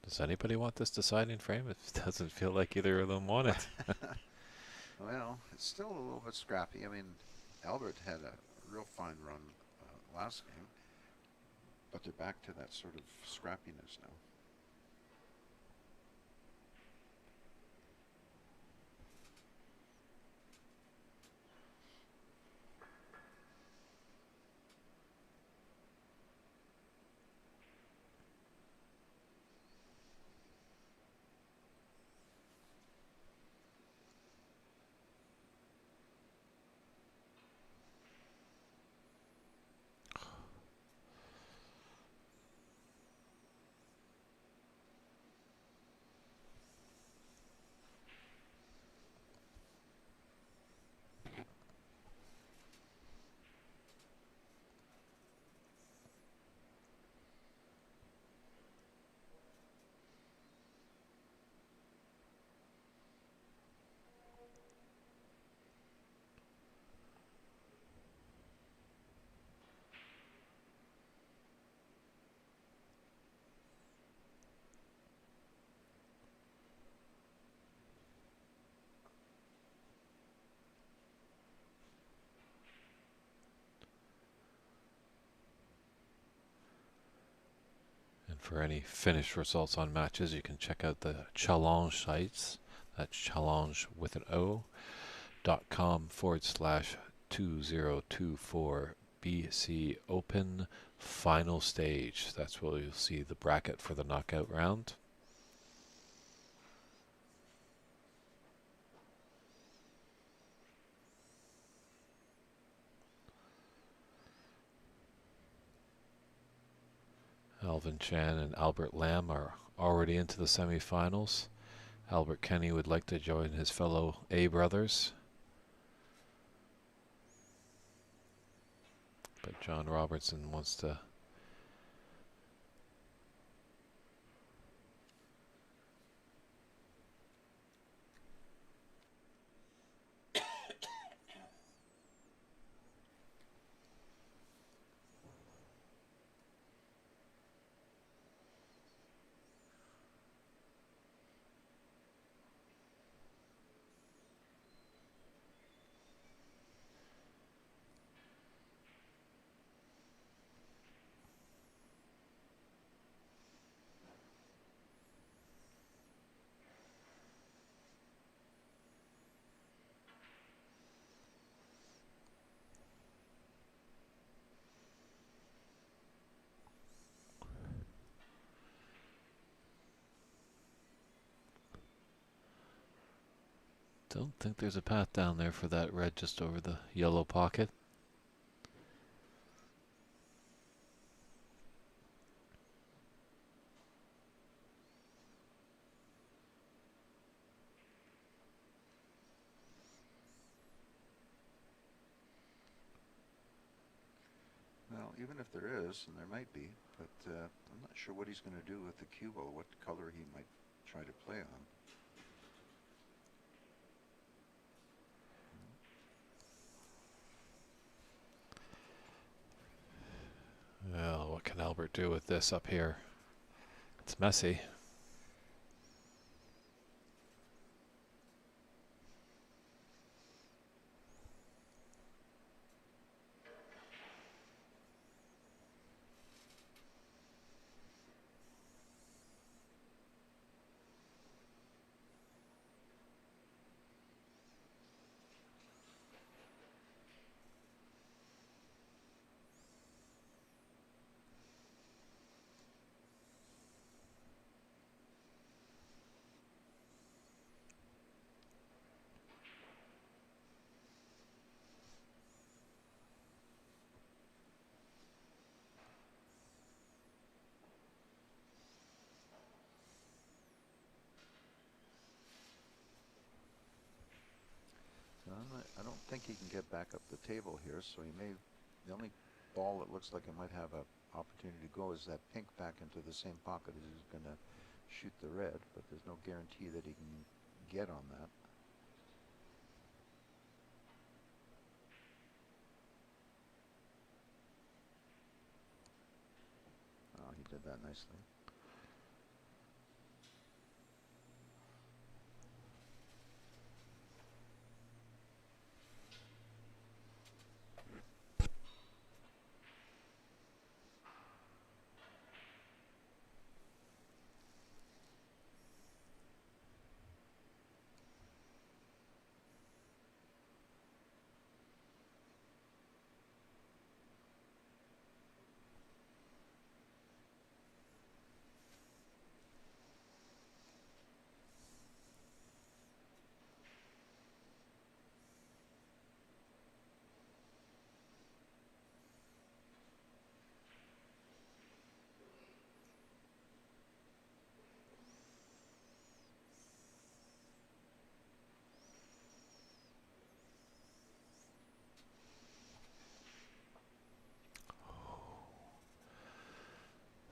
Does anybody want this deciding frame? It doesn't feel like either of them want it. Well, it's still a little bit scrappy. I mean, Albert had a real fine run last game, but they're back to that sort of scrappiness now. And for any finished results on matches, you can check out the challenge sites. That's challenge with an o.com/2024 BC Open final stage. That's where you'll see the bracket for the knockout round. Alvin Chan and Albert Lam are already into the semifinals. Albert Kenny would like to join his fellow A brothers, but John Robertson wants to don't think there's a path down there for that red just over the yellow pocket. Well, even if there is, and there might be, but I'm not sure what he's going to do with the cue ball, what color he might try to play on. Well, what can Albert do with this up here? It's messy. So I don't think he can get back up the table here, so he may, the only ball that looks like it might have an opportunity to go is that pink back into the same pocket as he's going to shoot the red, but there's no guarantee that he can get on that. Oh, he did that nicely.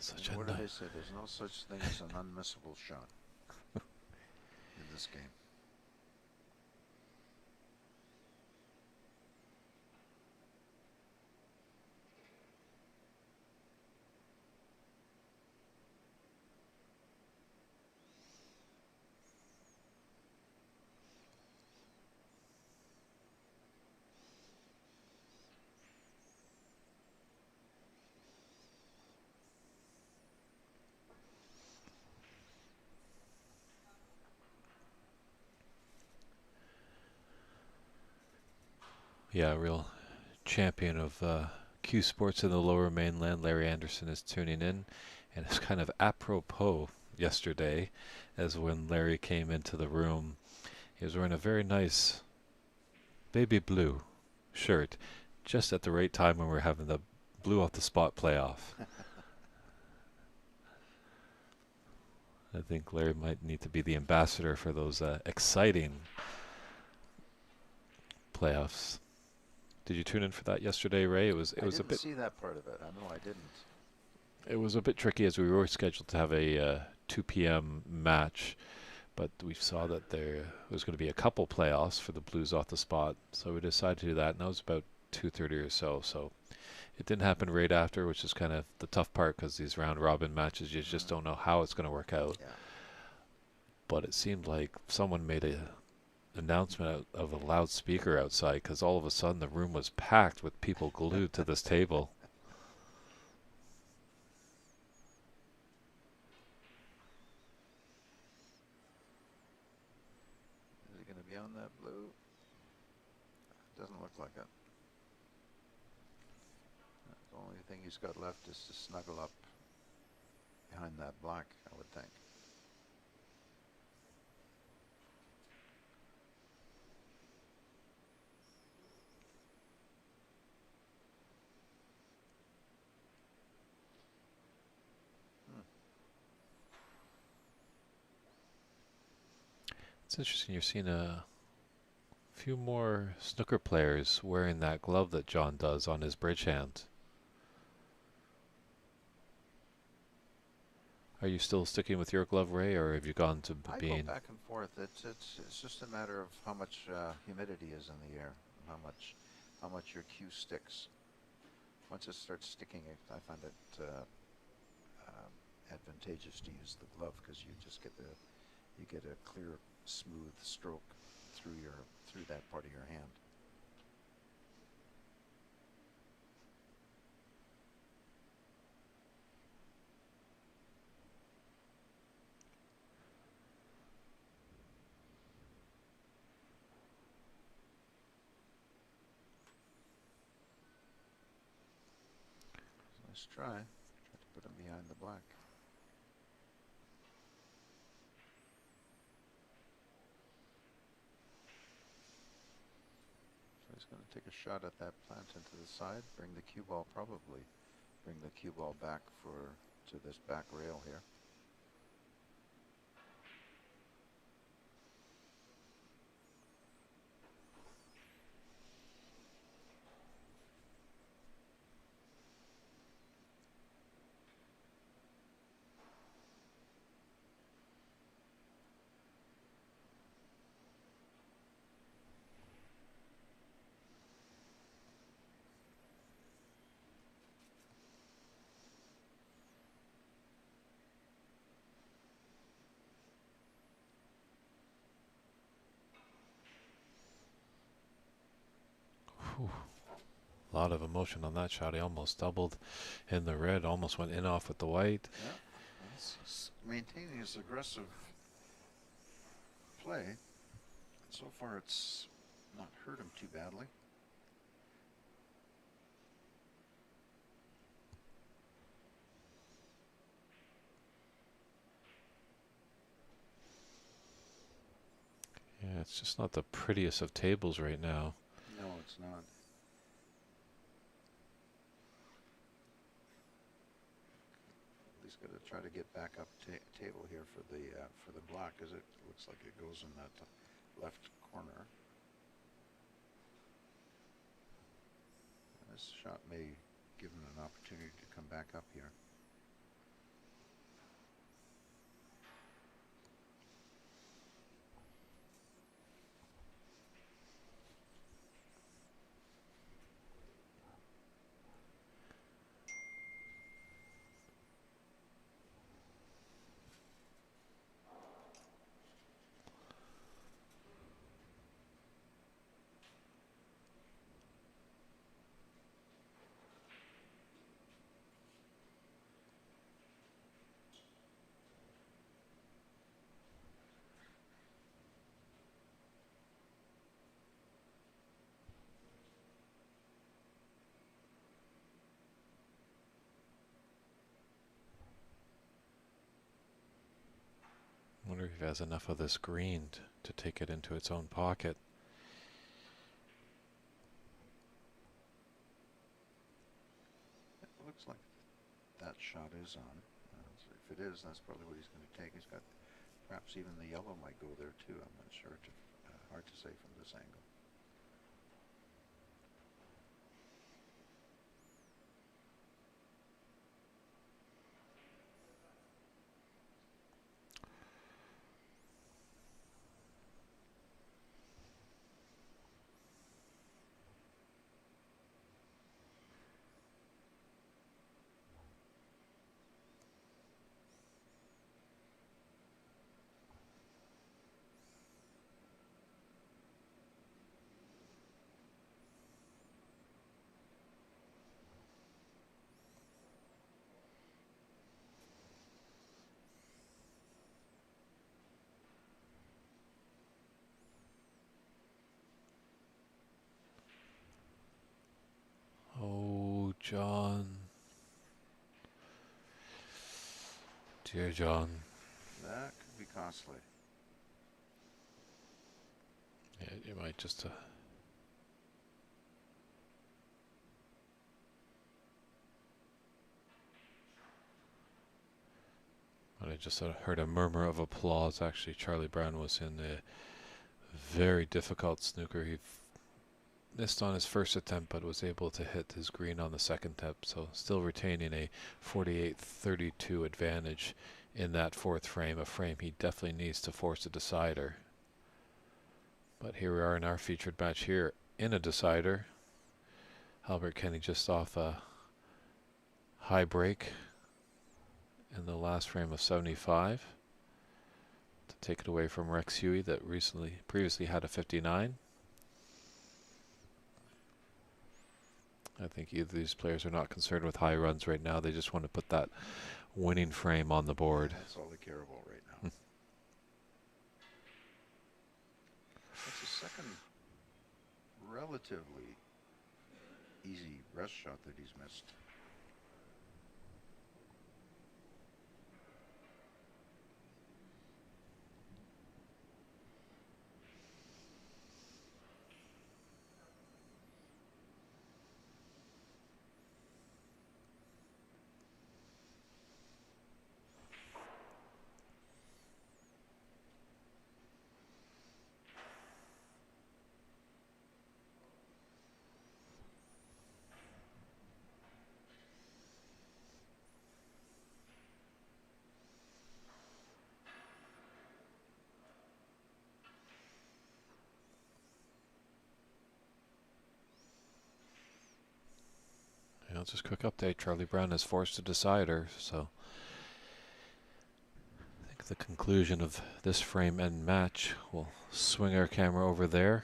Such What do a they say? There's no such thing as an unmissable shot in this game. yeah, real champion of Q Sports in the Lower Mainland. Larry Anderson is tuning in, and it's kind of apropos yesterday, as when Larry came into the room, he was wearing a very nice baby blue shirt, just at the right time when we were having the blue off the spot playoff. I think Larry might need to be the ambassador for those exciting playoffs. Did you tune in for that yesterday, Ray? I A didn't bit see that part of it. I know I didn't. it was a bit tricky as we were scheduled to have a 2 p.m. match, but we saw that there was going to be a couple playoffs for the Blues off the spot, so we decided to do that, and that was about 2:30 or so. So it didn't happen right after, which is kind of the tough part because these round robin matches, you just don't know how it's going to work out. Yeah. But it seemed like someone made a announcement out of a loudspeaker outside because all of a sudden the room was packed with people glued to this table. Is he going to be on that blue? Doesn't look like it. The only thing he's got left is to snuggle up behind that black, I would think. It's interesting. You're seeing a few more snooker players wearing that glove that John does on his bridge hand. Are you still sticking with your glove, Ray, or have you gone to I go being? back and forth. It's just a matter of how much humidity is in the air, how much your cue sticks. Once it starts sticking, I find it advantageous to use the glove because you get a clear, smooth stroke through that part of your hand. Let's try to put him behind the black. So he's going to take a shot at that plant into the side, bring the cue ball, probably bring the cue ball back to this back rail here. Whew, a lot of emotion on that shot. He almost doubled in the red, almost went in off with the white. Yeah, he's maintaining his aggressive play. So far, it's not hurt him too badly. Yeah, it's just not the prettiest of tables right now. No, it's not. He's got to try to get back up table here for the black, as it looks like it goes in that left corner. This shot may give him an opportunity to come back up here. wonder if he has enough of this green to take it into its own pocket. It looks like that shot is on. So if it is, that's probably what he's going to take. He's got perhaps even the yellow might go there too. I'm not sure. Hard to say from this angle. Oh, John. Dear John. That could be costly. Yeah, you might just... I just heard a murmur of applause. Actually, Charlie Brown was in a very difficult snooker. He missed on his first attempt, but was able to hit his green on the second attempt. So still retaining a 48-32 advantage in that fourth frame, a frame he definitely needs to force a decider. But here we are in our featured match here in a decider. Albert Kenny just off a high break in the last frame of 75 to take it away from Rex Huey that previously had a 59. I think either of these players are not concerned with high runs right now. They just want to put that winning frame on the board. That's all they care about right now. That's the second relatively easy rest shot that he's missed. Just quick update. Charlie Brown is forced a decider, so I think the conclusion of this frame and match, we'll swing our camera over there.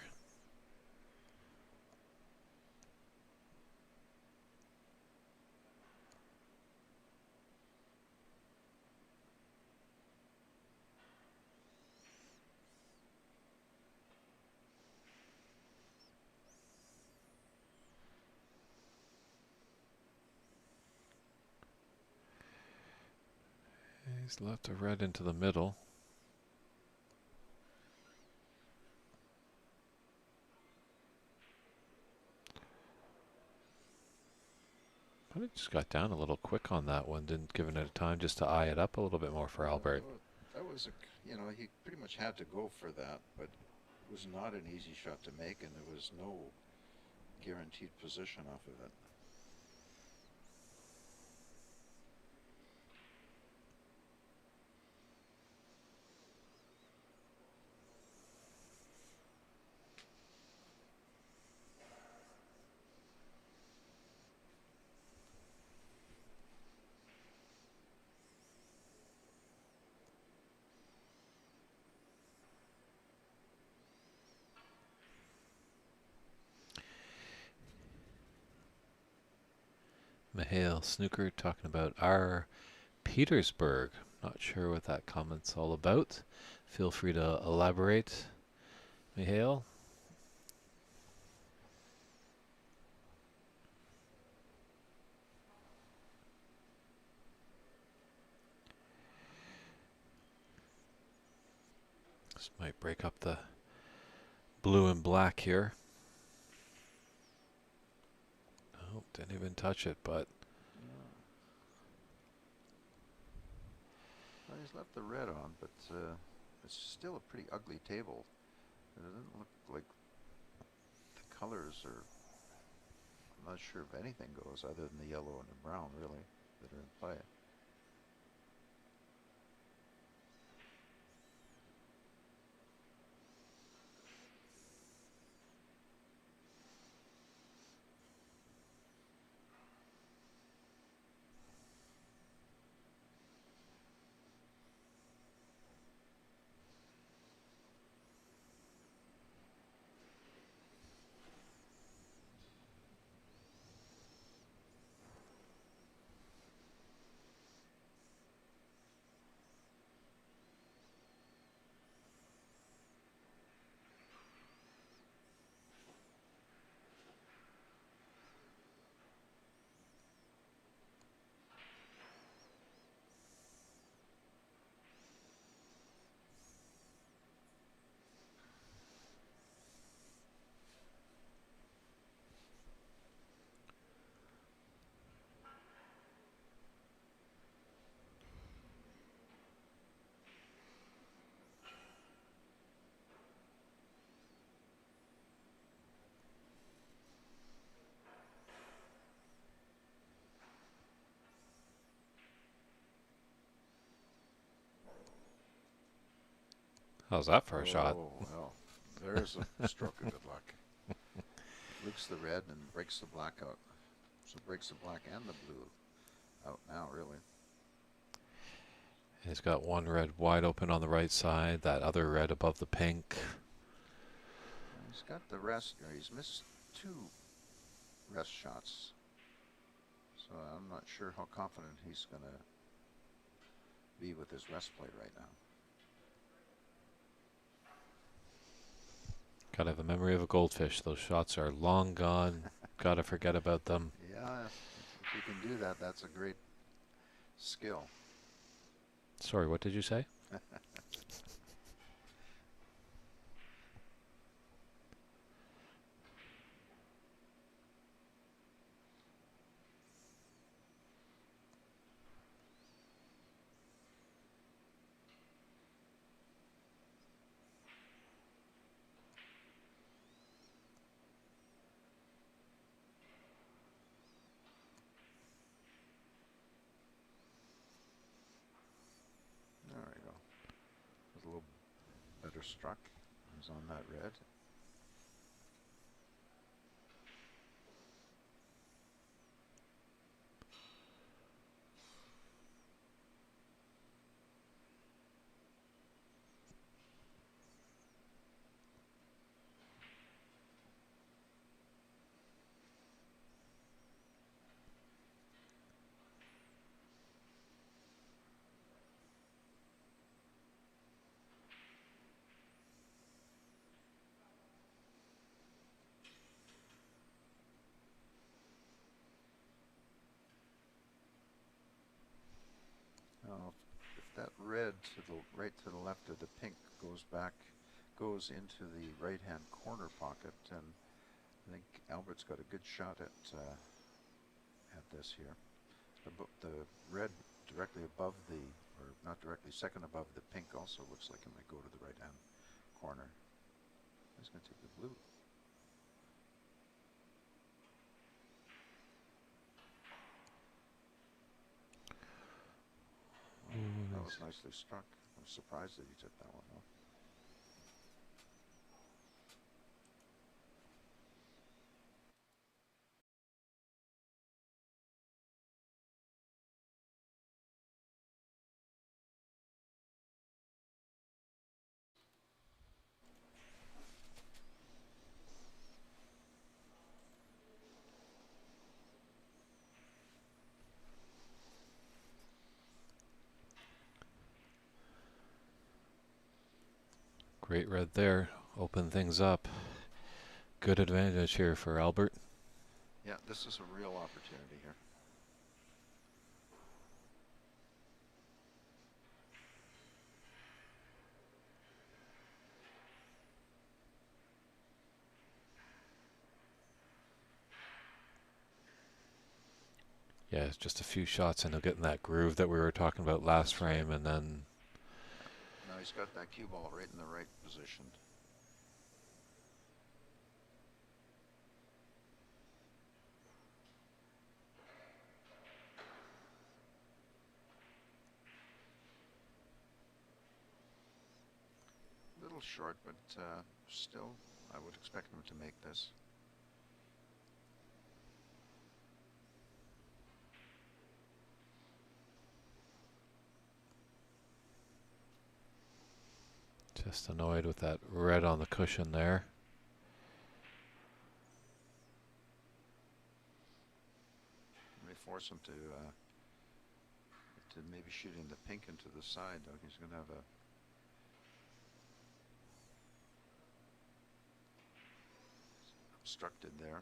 He's left a red into the middle. But it just got down a little quick on that one. Didn't give it a time just to eye it up a little bit more for Albert. That was he pretty much had to go for that, but it was not an easy shot to make, and there was no guaranteed position off of it. Mihail Snooker talking about our Petersburg. Not sure what that comment's all about. Feel free to elaborate, Mihail. This might break up the blue and black here. Oh, didn't even touch it, but Yeah. Well, he's left the red on, but it's still a pretty ugly table. It doesn't look like the colors are. I'm not sure if anything goes other than the yellow and the brown, really, that are in play. how's that for a shot? Oh, well, there's a stroke of good luck. Looks the red and breaks the black out. So breaks the black and the blue out now, really. He's got one red wide open on the right side, that other red above the pink. He's got the rest. He's missed 2 rest shots. So I'm not sure how confident he's going to be with his rest play right now. Gotta have the memory of a goldfish. Those shots are long gone. Gotta forget about them. Yeah, if you can do that, that's a great skill. Sorry, what did you say? There we go. A little better struck. He's on that red. Now, if that red to the right to the left of the pink goes into the right-hand corner pocket, then I think Albert's got a good shot at this here. The red directly above or not directly, second above the pink also looks like it might go to the right-hand corner. He's going to take the blue. That was nicely struck. I'm surprised that he took that one though. Great red there. Open things up. Good advantage here for Albert. Yeah, this is a real opportunity here. Yeah, it's just a few shots and he'll get in that groove that we were talking about last That's right. frame, and then Now he's got that cue ball right in the right position. A little short, but still, I would expect him to make this. just annoyed with that red on the cushion there. May force him to maybe shooting the pink into the side, though. He's going to have a obstructed there.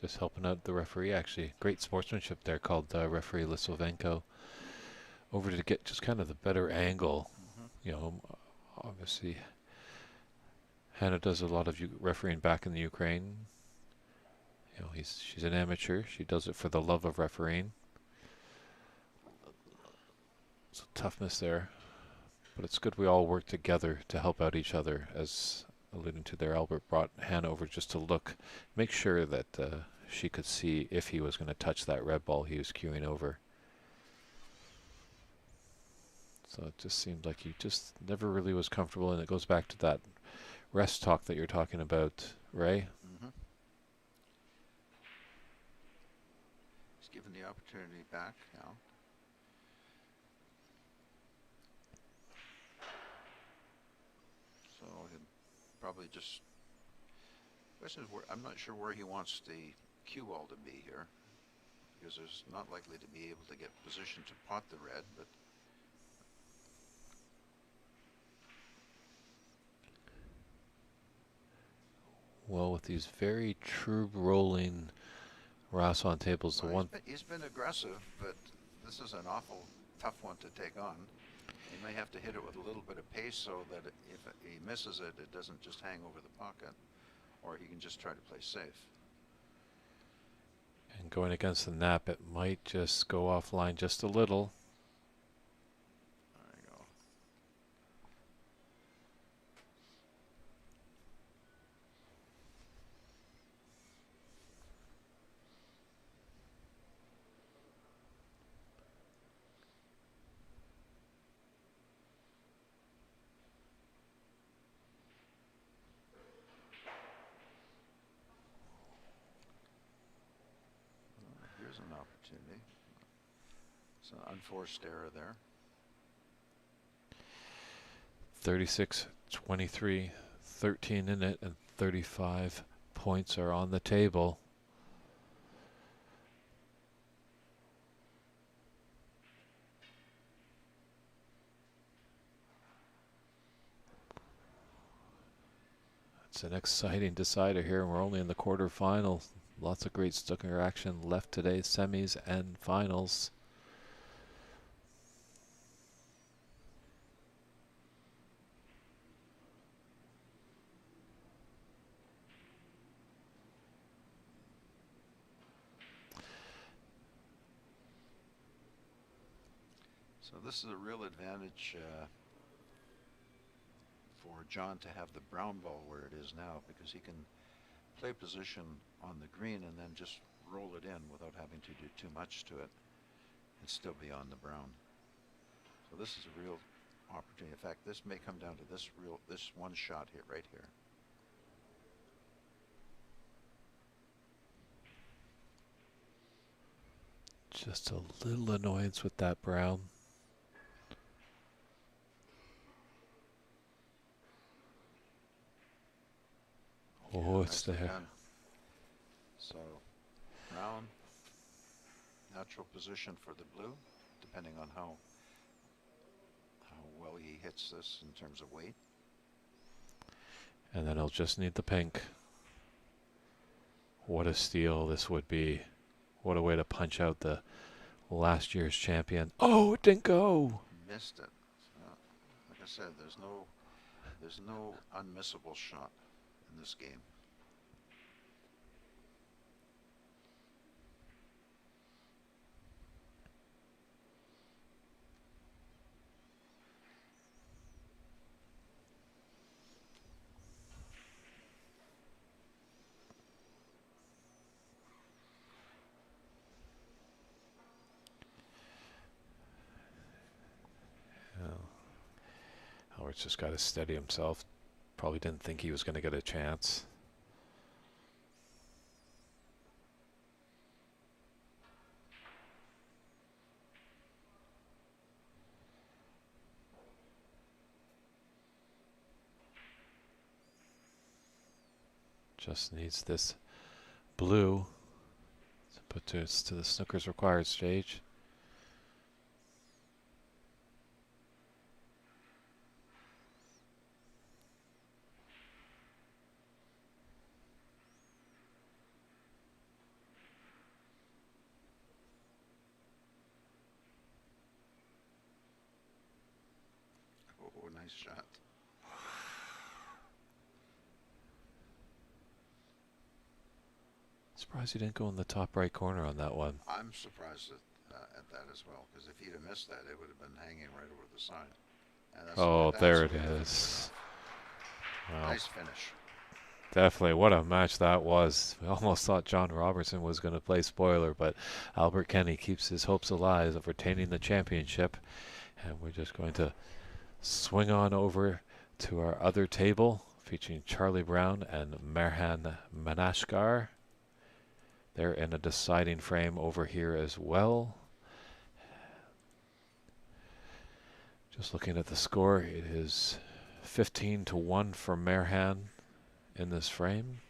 Just helping out the referee, actually. Great sportsmanship there, called referee Lisovenko over to get just kind of the better angle. You know, obviously, Hannah does a lot of refereeing back in the Ukraine. You know, she's an amateur. She does it for the love of refereeing. So tough miss there. But it's good we all work together to help out each other. As alluding to there, Albert brought Hannah over just to look, make sure that she could see if he was going to touch that red ball he was cueing over. So it just seemed like he just never really was comfortable, and it goes back to that rest talk that you're talking about, Ray. He's given the opportunity back now. So he'll probably just. Question is, I'm not sure where he wants the cue ball to be here, because there's not likely to be able to get position to pot the red, but. Well, with these very true rolling Rasson tables, Well, the one he's been aggressive, but this is an awful tough one to take on. He may have to hit it with a little bit of pace so that if he misses it, it doesn't just hang over the pocket, or he can just try to play safe. And going against the nap, it might just go offline just a little. There you go. Here's an opportunity. It's an unforced error there. 36-23, 13 in it, and 35 points are on the table. It's an exciting decider here, and we're only in the quarterfinal. Lots of great snooker action left today, semis and finals. So this is a real advantage for John to have the brown ball where it is now, because he can play position on the green and then just roll it in without having to do too much to it and still be on the brown. So this is a real opportunity. In fact, this may come down to this one shot here, right here. Just a little annoyance with that brown. Oh, it's there. So, brown, natural position for the blue, depending on how well he hits this in terms of weight. And then he'll just need the pink. What a steal this would be. What a way to punch out the last year's champion. Oh, it didn't go. Missed it. said, there's no unmissable shot in this game. Albert's just got to steady himself. Probably didn't think he was going to get a chance. Just needs this blue to put us to the snooker's required stage. Oh, nice shot. Surprised he didn't go in the top right corner on that one. I'm surprised at that as well, because if he'd have missed that, it would have been hanging right over the sign. Oh, That's there it good. is. Wow. Nice finish. Definitely, what a match that was. We almost thought John Robertson was going to play spoiler, but Albert Kenny keeps his hopes alive of retaining the championship. And we're just going to swing on over to our other table, featuring Charlie Brown and Merhan Manashkar. They're in a deciding frame over here as well. Just looking at the score, it is 15-1 for Merhan in this frame.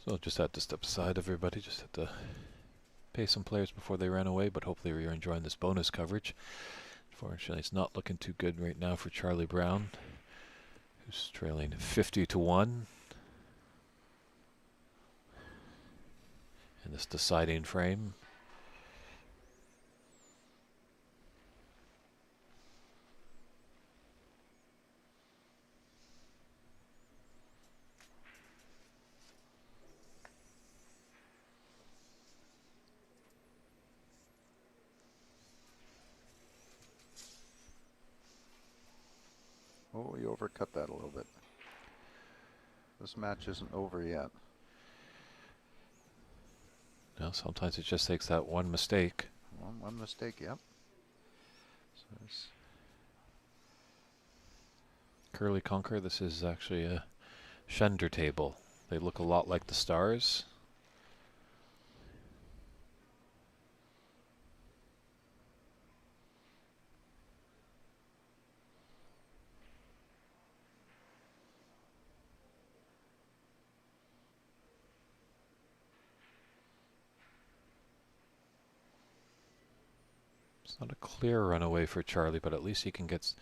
So just had to step aside, everybody. Just had to pay some players before they ran away, but hopefully you're enjoying this bonus coverage. Unfortunately, it's not looking too good right now for Charlie Brown, who's trailing 50-1 in this deciding frame. Oh, we overcut that a little bit. This match isn't over yet. No, sometimes it just takes that one mistake. One mistake, yep. So it's Curly Conquer, this is actually a Schender table. They look a lot like the stars. It's not a clear runaway for Charlie, but at least he can get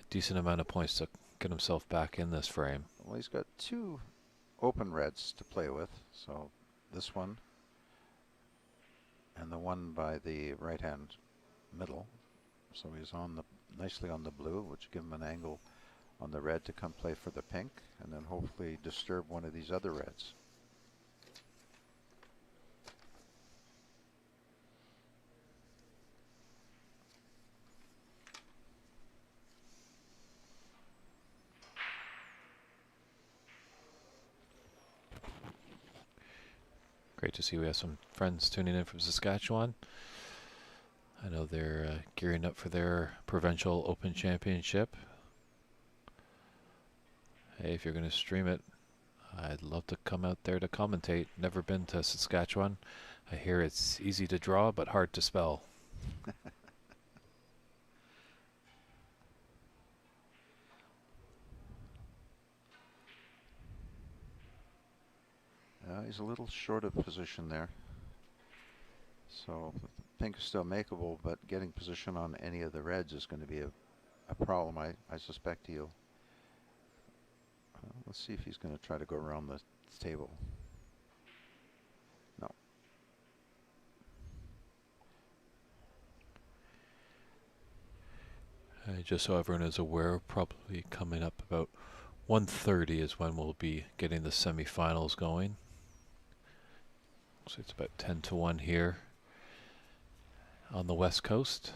a decent amount of points to get himself back in this frame. well, he's got two open reds to play with. So this one and the one by the right hand middle. So he's on the nicely on the blue, which give him an angle on the red to come play for the pink, and then hopefully disturb one of these other reds. Great to see we have some friends tuning in from Saskatchewan. I know they're gearing up for their Provincial Open Championship. Hey, if you're going to stream it, I'd love to come out there to commentate. Never been to Saskatchewan. I hear it's easy to draw, but hard to spell. He's a little short of position there. So pink is still makeable, but getting position on any of the reds is going to be a problem. I suspect he'll. Let's see if he's going to try to go around the table. No. Just so everyone is aware, probably coming up about 1:30 is when we'll be getting the semifinals going. So it's about 10-1 here on the West Coast.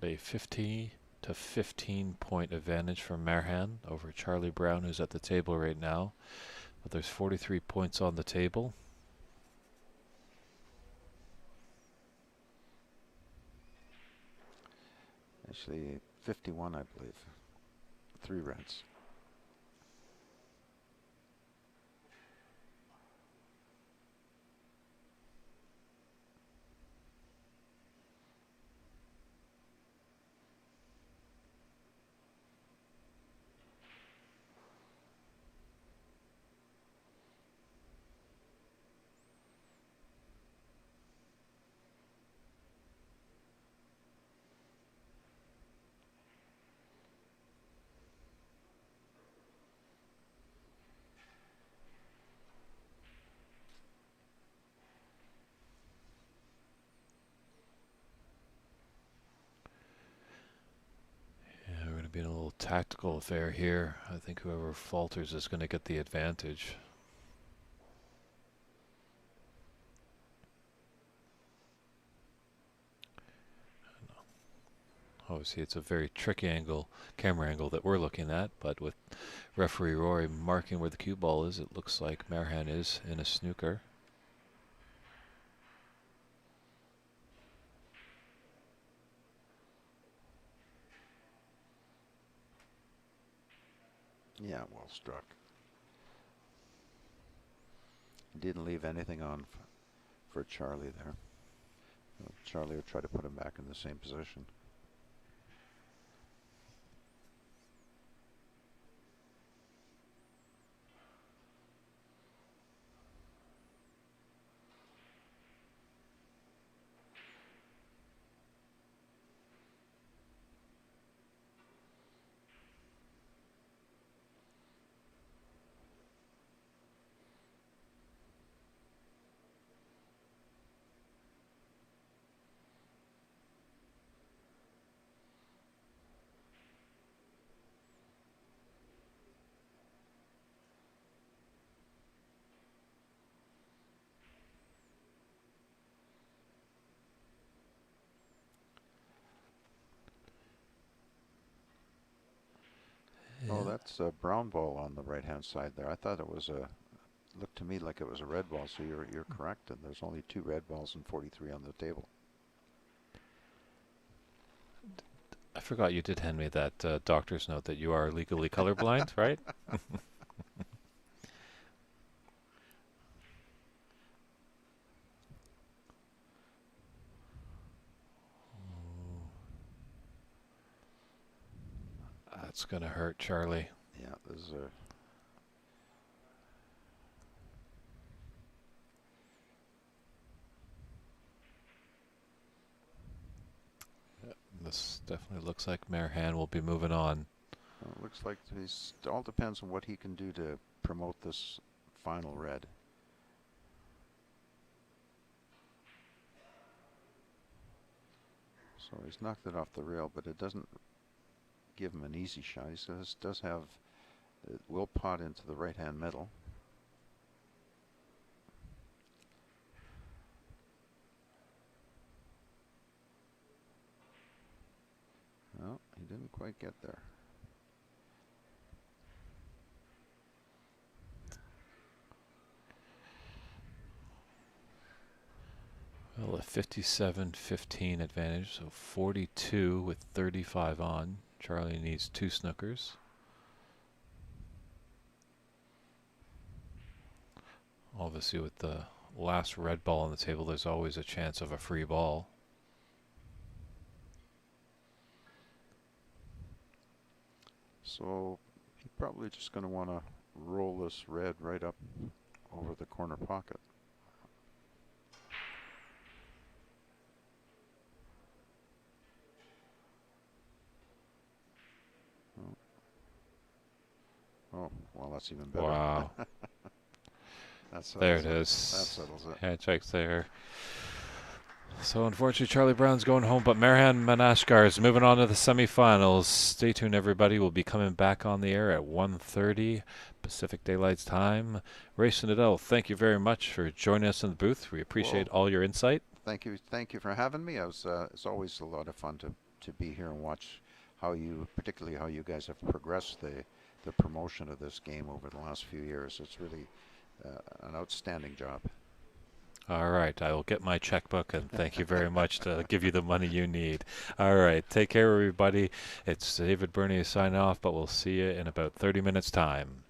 But a 15 point advantage for Marhan over Charlie Brown, who's at the table right now. But there's 43 points on the table. Actually, 51, I believe. 3 reds. Yeah, we're going to be in a little tactical affair here. I think whoever falters is going to get the advantage. Obviously, it's a very tricky angle, camera angle that we're looking at, but with referee Rory marking where the cue ball is, it looks like Marhan is in a snooker. Yeah, well struck. Didn't leave anything on for Charlie there. Charlie will try to put him back in the same position. Oh, that's a brown ball on the right-hand side there. I thought it was a, looked to me like it was a red ball, so you're correct, and there's only 2 red balls and 43 on the table. I forgot you did hand me that doctor's note that you are legally colorblind, right? That's gonna hurt, Charlie. Yeah, this is a. This definitely looks like Marehan will be moving on. Well, it looks like it all depends on what he can do to promote this final red. So he's knocked it off the rail, but it doesn't give him an easy shot. He does have, it will pot into the right-hand middle. No, he didn't quite get there. Well, a 57-15 advantage, so 42 with 35 on. Charlie needs 2 snookers. Obviously, with the last red ball on the table, there's always a chance of a free ball. So he's probably just going to want to roll this red right up over the corner pocket. Oh, well, that's even better. Wow. There it is. That settles it. Handshakes there. So unfortunately, Charlie Brown's going home, but Marehan Manashkar is moving on to the semifinals. Stay tuned, everybody. We'll be coming back on the air at 1:30 Pacific Daylight Time. Racing Adele, thank you very much for joining us in the booth. We appreciate all your insight. Thank you for having me. It's always a lot of fun to be here and watch particularly how you guys have progressed the promotion of this game over the last few years. It's really an outstanding job. All right, I will get my checkbook, and thank you very much to give you the money you need. All right, take care, everybody. It's David Bernier signing off, but we'll see you in about 30 minutes' time.